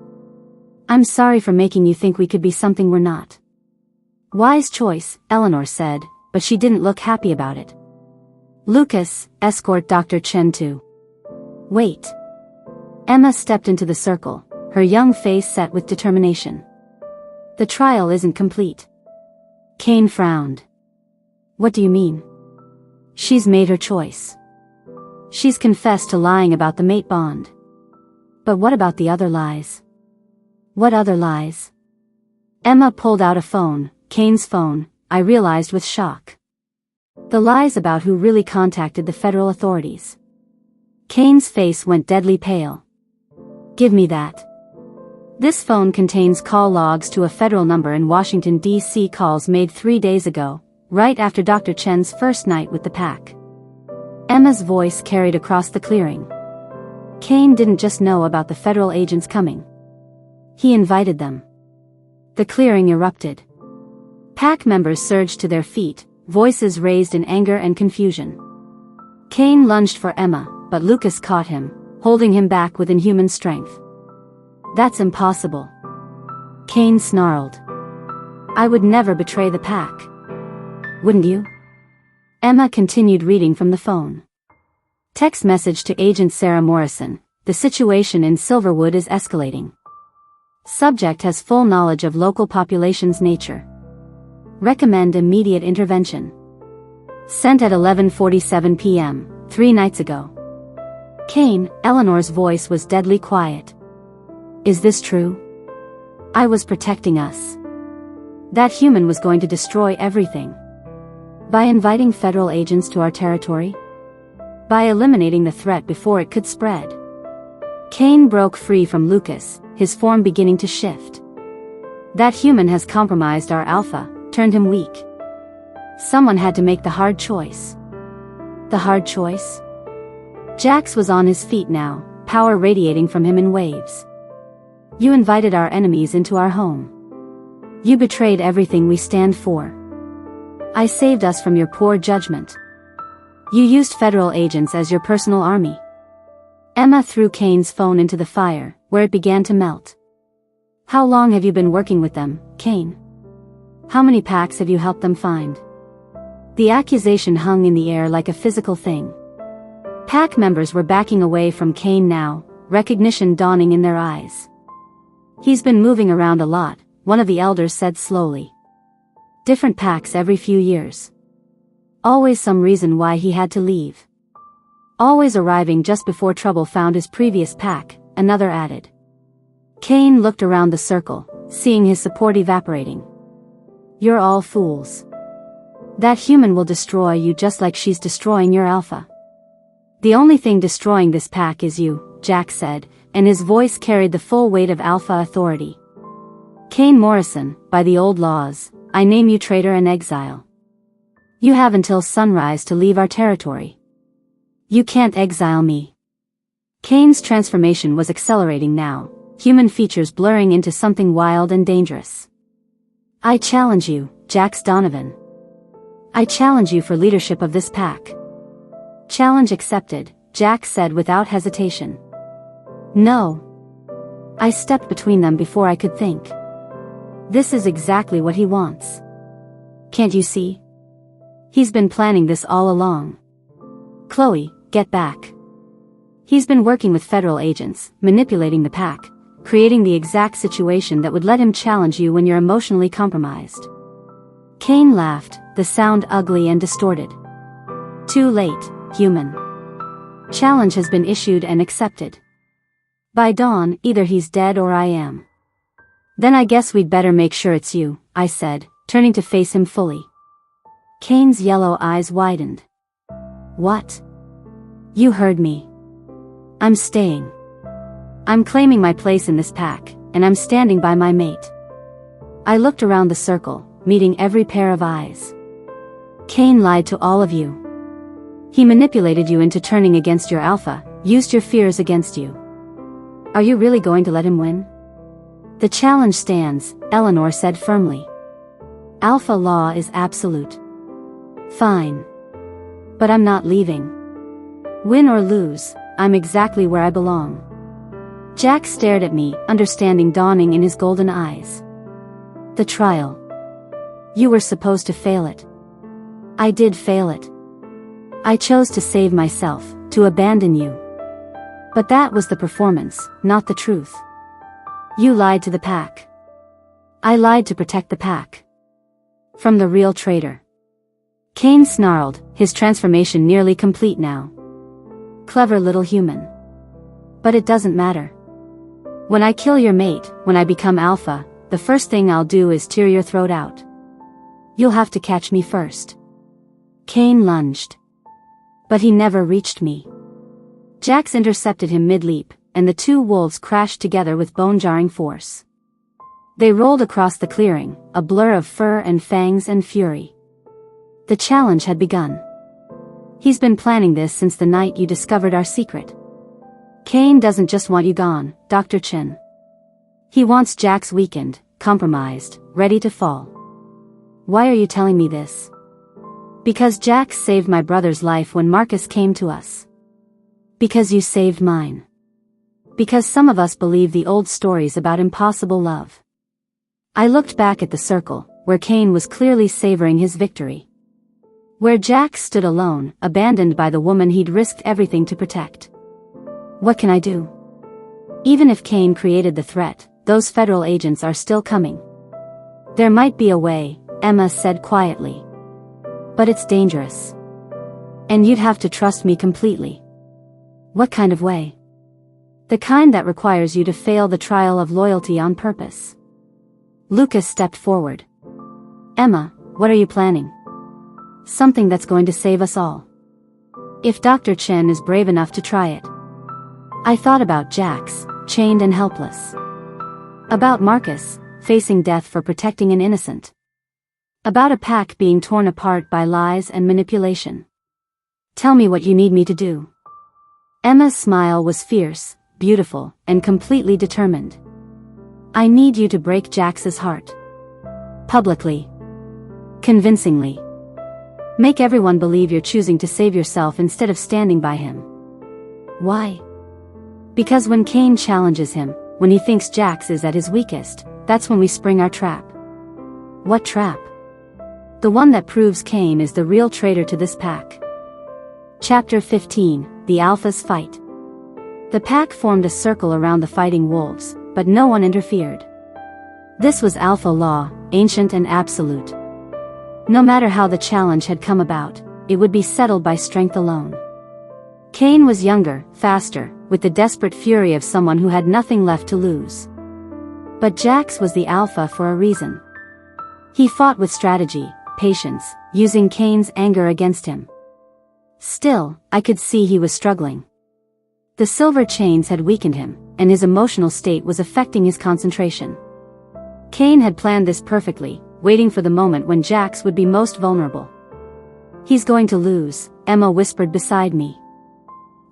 I'm sorry for making you think we could be something we're not. Wise choice, Eleanor said, but she didn't look happy about it. Lucas, escort Dr. Chen to. Wait. Emma stepped into the circle, her young face set with determination. The trial isn't complete. Kane frowned. What do you mean? She's made her choice. She's confessed to lying about the mate bond. But what about the other lies? What other lies? Emma pulled out a phone, Kane's phone, I realized with shock. The lies about who really contacted the federal authorities. Kane's face went deadly pale. Give me that. This phone contains call logs to a federal number in Washington, D.C. calls made 3 days ago, right after Dr. Chen's first night with the pack. Emma's voice carried across the clearing. Kane didn't just know about the federal agents coming. He invited them. The clearing erupted. Pack members surged to their feet, voices raised in anger and confusion. Kane lunged for Emma, but Lucas caught him, holding him back with inhuman strength. That's impossible. Kane snarled. I would never betray the pack. Wouldn't you? Emma continued reading from the phone. Text message to Agent Sarah Morrison. The situation in Silverwood is escalating. Subject has full knowledge of local population's nature. Recommend immediate intervention. Sent at 11:47 p.m., 3 nights ago. Kane, Eleanor's voice was deadly quiet. Is this true? I was protecting us. That human was going to destroy everything. By inviting federal agents to our territory? by eliminating the threat before it could spread. Kane broke free from Lucas, his form beginning to shift. That human has compromised our alpha, turned him weak. Someone had to make the hard choice. The hard choice? Jax was on his feet now, power radiating from him in waves. You invited our enemies into our home. You betrayed everything we stand for. I saved us from your poor judgment. You used federal agents as your personal army. Emma threw Kane's phone into the fire, where it began to melt. How long have you been working with them, Kane? How many packs have you helped them find? The accusation hung in the air like a physical thing. Pack members were backing away from Kane now, recognition dawning in their eyes. He's been moving around a lot, one of the elders said slowly. Different packs every few years. Always some reason why he had to leave. Always arriving just before trouble found his previous pack, another added. Kane looked around the circle, seeing his support evaporating. You're all fools. That human will destroy you just like she's destroying your alpha. The only thing destroying this pack is you, Jack said, and his voice carried the full weight of alpha authority. Kane Morrison, by the old laws, I name you traitor and exile. You have until sunrise to leave our territory. You can't exile me. Kane's transformation was accelerating now, human features blurring into something wild and dangerous. I challenge you, Jax Donovan. I challenge you for leadership of this pack. Challenge accepted, Jax said without hesitation. No. I stepped between them before I could think. This is exactly what he wants. Can't you see? He's been planning this all along. Chloe, get back. He's been working with federal agents, manipulating the pack, creating the exact situation that would let him challenge you when you're emotionally compromised. Kane laughed, the sound ugly and distorted. Too late, human. Challenge has been issued and accepted. By dawn, either he's dead or I am. Then I guess we'd better make sure it's you, I said, turning to face him fully. Kane's yellow eyes widened. What? You heard me. I'm staying. I'm claiming my place in this pack, and I'm standing by my mate. I looked around the circle, meeting every pair of eyes. Kane lied to all of you. He manipulated you into turning against your alpha, used your fears against you. Are you really going to let him win? The challenge stands, Eleanor said firmly. Alpha law is absolute. Fine. But I'm not leaving. Win or lose, I'm exactly where I belong. Jack stared at me, understanding dawning in his golden eyes. The trial. You were supposed to fail it. I did fail it. I chose to save myself, to abandon you. But that was the performance, not the truth. You lied to the pack. I lied to protect the pack. From the real traitor. Kane snarled, his transformation nearly complete now. Clever little human. But it doesn't matter. When I kill your mate, when I become alpha, the first thing I'll do is tear your throat out. You'll have to catch me first. Kane lunged. But he never reached me. Jax intercepted him mid-leap, and the two wolves crashed together with bone-jarring force. They rolled across the clearing, a blur of fur and fangs and fury. The challenge had begun. He's been planning this since the night you discovered our secret. Kane doesn't just want you gone, Dr. Chin. He wants Jax weakened, compromised, ready to fall. Why are you telling me this? Because Jax saved my brother's life when Marcus came to us. Because you saved mine. Because some of us believe the old stories about impossible love. I looked back at the circle, where Kane was clearly savoring his victory. Where Jax stood alone, abandoned by the woman he'd risked everything to protect. What can I do? Even if Kane created the threat, those federal agents are still coming. There might be a way, Emma said quietly. But it's dangerous. And you'd have to trust me completely. What kind of way? The kind that requires you to fail the trial of loyalty on purpose. Lucas stepped forward. Emma, what are you planning? Something that's going to save us all. If Dr. Chen is brave enough to try it. I thought about Jax, chained and helpless. About Marcus, facing death for protecting an innocent. About a pack being torn apart by lies and manipulation. Tell me what you need me to do. Emma's smile was fierce, beautiful, and completely determined. I need you to break Jax's heart. Publicly. Convincingly. Make everyone believe you're choosing to save yourself instead of standing by him. Why? Because when Cain challenges him, when he thinks Jax is at his weakest, that's when we spring our trap. What trap? The one that proves Cain is the real traitor to this pack. Chapter 15, The Alphas Fight. The pack formed a circle around the fighting wolves, but no one interfered. This was alpha law, ancient and absolute. No matter how the challenge had come about, it would be settled by strength alone. Cain was younger, faster, with the desperate fury of someone who had nothing left to lose. But Jax was the alpha for a reason. He fought with strategy, patience, using Cain's anger against him. Still, I could see he was struggling. The silver chains had weakened him, and his emotional state was affecting his concentration. Cain had planned this perfectly, waiting for the moment when Jax would be most vulnerable. He's going to lose, Emma whispered beside me.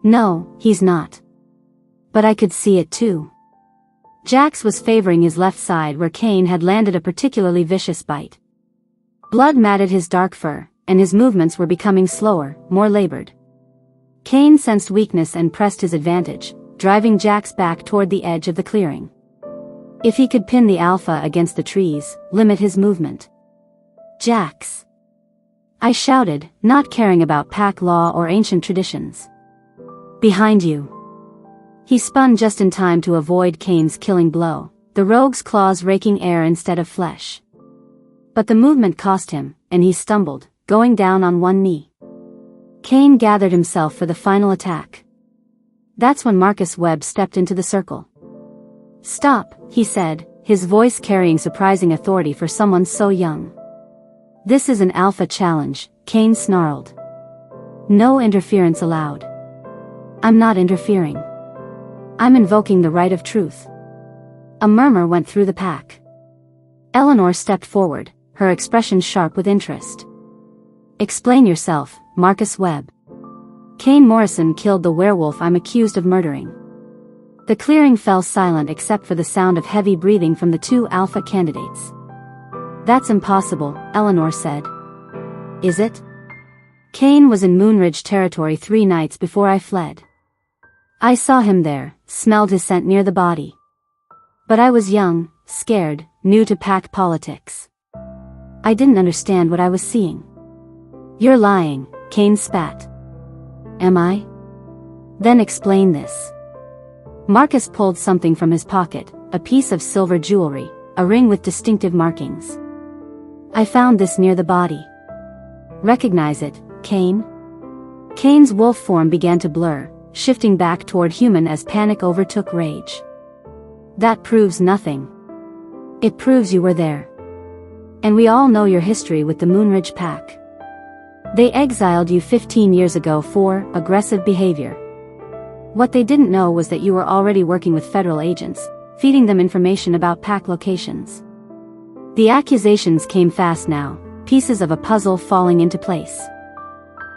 No, he's not. But I could see it too. Jax was favoring his left side where Cain had landed a particularly vicious bite. Blood matted his dark fur, and his movements were becoming slower, more labored. Cain sensed weakness and pressed his advantage, driving Jax back toward the edge of the clearing. If he could pin the alpha against the trees, limit his movement. Jax! I shouted, not caring about pack law or ancient traditions. Behind you. He spun just in time to avoid Cain's killing blow, the rogue's claws raking air instead of flesh. But the movement cost him, and he stumbled, going down on one knee. Cain gathered himself for the final attack. That's when Marcus Webb stepped into the circle. Stop, he said, his voice carrying surprising authority for someone so young. This is an alpha challenge, Cain snarled. No interference allowed. I'm not interfering. I'm invoking the right of truth. A murmur went through the pack. Eleanor stepped forward, her expression sharp with interest. Explain yourself, Marcus Webb. Cain Morrison killed the werewolf I'm accused of murdering. The clearing fell silent except for the sound of heavy breathing from the two alpha candidates. That's impossible, Eleanor said. Is it? Cain was in Moonridge territory 3 nights before I fled. I saw him there, smelled his scent near the body. But I was young, scared, new to pack politics. I didn't understand what I was seeing. You're lying, Cain spat. Am I? Then explain this. Marcus pulled something from his pocket, a piece of silver jewelry, a ring with distinctive markings. I found this near the body. Recognize it, Cain? Cain's wolf form began to blur, shifting back toward human as panic overtook rage. That proves nothing. It proves you were there. And we all know your history with the Moonridge Pack. They exiled you 15 years ago for aggressive behavior. What they didn't know was that you were already working with federal agents, feeding them information about pack locations. The accusations came fast now, pieces of a puzzle falling into place.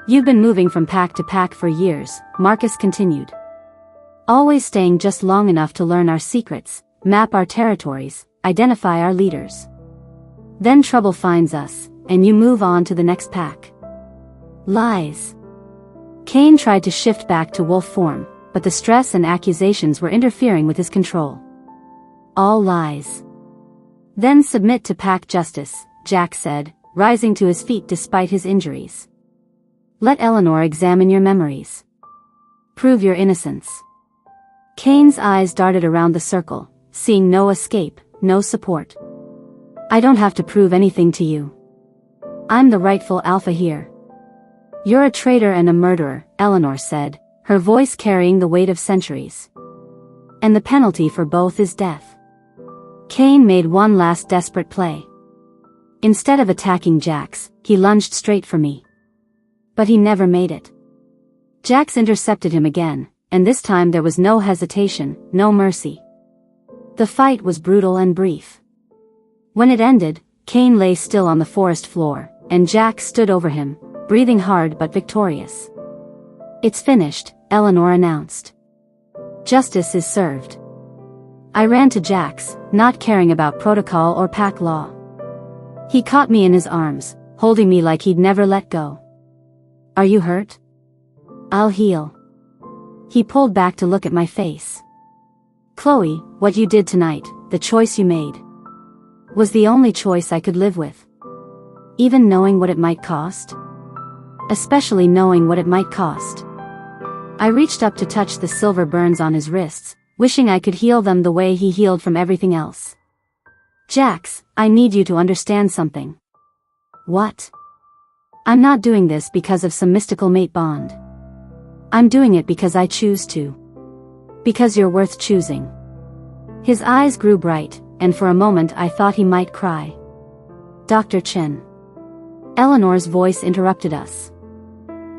You've been moving from pack to pack for years, Marcus continued. Always staying just long enough to learn our secrets, map our territories, identify our leaders. Then trouble finds us, and you move on to the next pack. Lies. Cain tried to shift back to wolf form, but the stress and accusations were interfering with his control. All lies. Then submit to pack justice, Jax said, rising to his feet despite his injuries. Let Eleanor examine your memories. Prove your innocence. Cain's eyes darted around the circle, seeing no escape, no support. I don't have to prove anything to you. I'm the rightful alpha here. You're a traitor and a murderer, Eleanor said, her voice carrying the weight of centuries. And the penalty for both is death. Cain made one last desperate play. Instead of attacking Jax, he lunged straight for me. But he never made it. Jax intercepted him again, and this time there was no hesitation, no mercy. The fight was brutal and brief. When it ended, Cain lay still on the forest floor, and Jax stood over him, breathing hard but victorious. "It's finished," Eleanor announced. "Justice is served." I ran to Jax, not caring about protocol or pack law. He caught me in his arms, holding me like he'd never let go. "Are you hurt?" "I'll heal." He pulled back to look at my face. "Chloe, what you did tonight, the choice you made, was the only choice I could live with. Even knowing what it might cost? Especially knowing what it might cost." I reached up to touch the silver burns on his wrists, wishing I could heal them the way he healed from everything else. "Jax, I need you to understand something." "What?" "I'm not doing this because of some mystical mate bond. I'm doing it because I choose to. Because you're worth choosing." His eyes grew bright, and for a moment I thought he might cry. "Dr. Chen." Eleanor's voice interrupted us.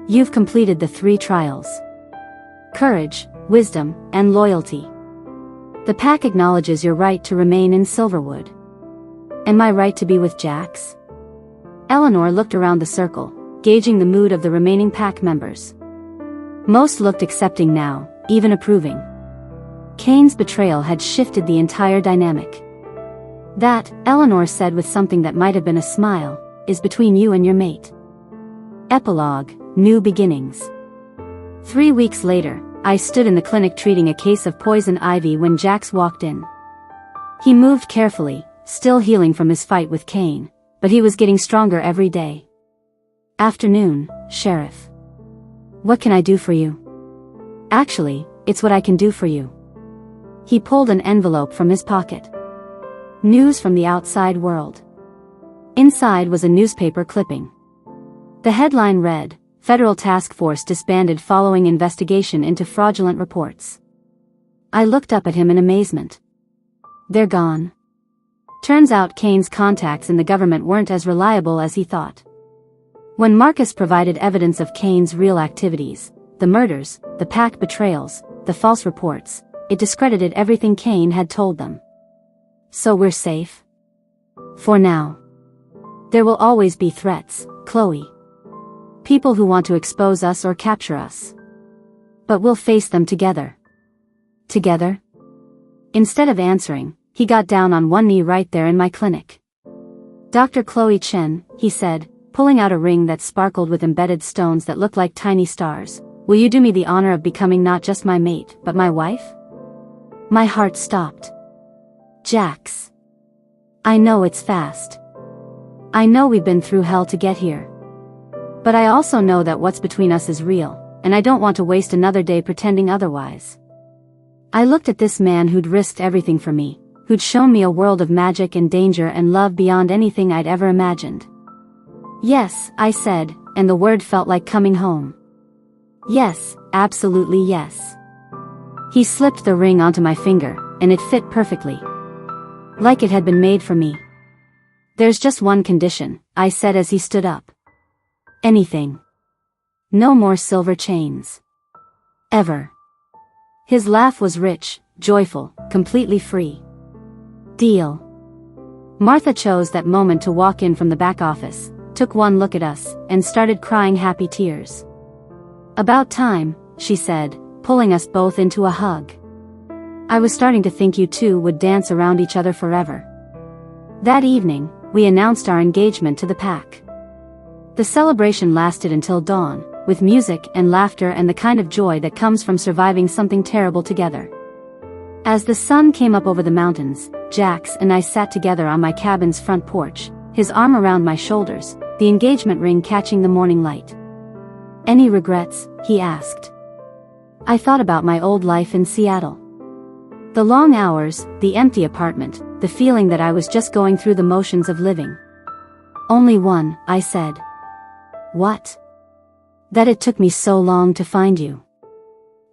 "You've completed the 3 trials. Courage, wisdom, and loyalty. The pack acknowledges your right to remain in Silverwood. Am I right to be with Jax?" Eleanor looked around the circle, gauging the mood of the remaining pack members. Most looked accepting now, even approving. Cain's betrayal had shifted the entire dynamic. "That," Eleanor said with something that might have been a smile, "is between you and your mate." Epilogue, New Beginnings. 3 weeks later, I stood in the clinic treating a case of poison ivy when Jax walked in. He moved carefully, still healing from his fight with Cain, but he was getting stronger every day. "Afternoon, Sheriff. What can I do for you?" "Actually, it's what I can do for you." He pulled an envelope from his pocket. News from the outside world. Inside was a newspaper clipping. The headline read, "Federal Task Force disbanded following investigation into fraudulent reports." I looked up at him in amazement. "They're gone." Turns out Cain's contacts in the government weren't as reliable as he thought. When Marcus provided evidence of Cain's real activities, the murders, the pack betrayals, the false reports, it discredited everything Cain had told them. "So we're safe? For now. There will always be threats, Chloe. People who want to expose us or capture us. But we'll face them together." "Together?" Instead of answering, he got down on one knee right there in my clinic. "Dr. Chloe Chen," he said, pulling out a ring that sparkled with embedded stones that looked like tiny stars, "will you do me the honor of becoming not just my mate, but my wife?" My heart stopped. "Jax. I know it's fast. I know we've been through hell to get here. But I also know that what's between us is real, and I don't want to waste another day pretending otherwise." I looked at this man who'd risked everything for me, who'd shown me a world of magic and danger and love beyond anything I'd ever imagined. "Yes," I said, and the word felt like coming home. "Yes, absolutely yes." He slipped the ring onto my finger, and it fit perfectly. Like it had been made for me. "There's just one condition," I said as he stood up. "Anything. No more silver chains. Ever." His laugh was rich, joyful, completely free. "Deal." Martha chose that moment to walk in from the back office, took one look at us, and started crying happy tears. "About time," she said, pulling us both into a hug. "I was starting to think you two would dance around each other forever." That evening, we announced our engagement to the pack. The celebration lasted until dawn, with music and laughter and the kind of joy that comes from surviving something terrible together. As the sun came up over the mountains, Jax and I sat together on my cabin's front porch, his arm around my shoulders, the engagement ring catching the morning light. "Any regrets?" he asked. I thought about my old life in Seattle. The long hours, the empty apartment, the feeling that I was just going through the motions of living. "Only one," I said. "What?" "That it took me so long to find you."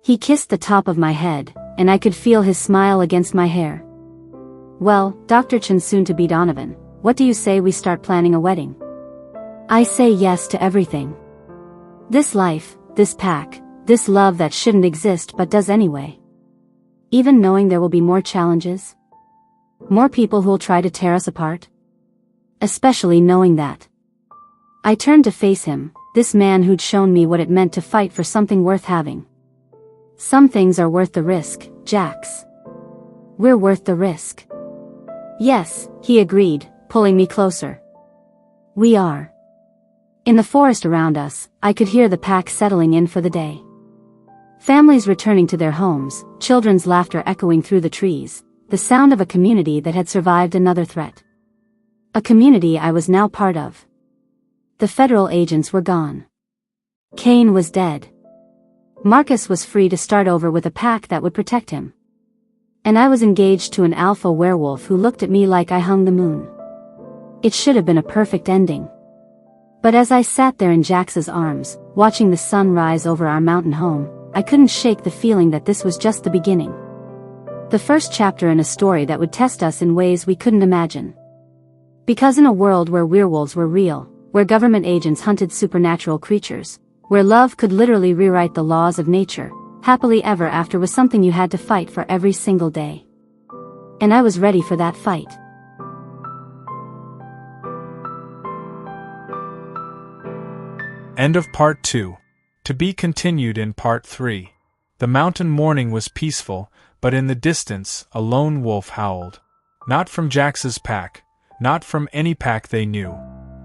He kissed the top of my head, and I could feel his smile against my hair. "Well, Dr. Chen soon to be Donovan, what do you say we start planning a wedding?" I say yes to everything. This life, this pack, This love that shouldn't exist but does anyway. Even knowing there will be more challenges? More people who'll try to tear us apart? Especially knowing that. I turned to face him, this man who'd shown me what it meant to fight for something worth having. Some things are worth the risk, Jax. We're worth the risk. Yes, he agreed, pulling me closer. We are. In the forest around us, I could hear the pack settling in for the day. Families returning to their homes, children's laughter echoing through the trees, the sound of a community that had survived another threat. A community I was now part of. The federal agents were gone. Kane was dead. Marcus was free to start over with a pack that would protect him. And I was engaged to an alpha werewolf who looked at me like I hung the moon. It should have been a perfect ending. But as I sat there in Jax's arms, watching the sun rise over our mountain home, I couldn't shake the feeling that this was just the beginning. The first chapter in a story that would test us in ways we couldn't imagine. Because in a world where werewolves were real, where government agents hunted supernatural creatures, where love could literally rewrite the laws of nature, happily ever after was something you had to fight for every single day. And I was ready for that fight. End of Part 2. To be continued in Part 3. The mountain morning was peaceful, but in the distance, a lone wolf howled. Not from Jax's pack, not from any pack they knew.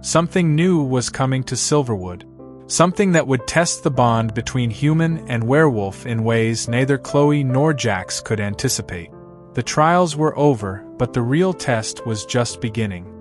Something new was coming to Silverwood. Something that would test the bond between human and werewolf in ways neither Chloe nor Jax could anticipate. The trials were over, but the real test was just beginning.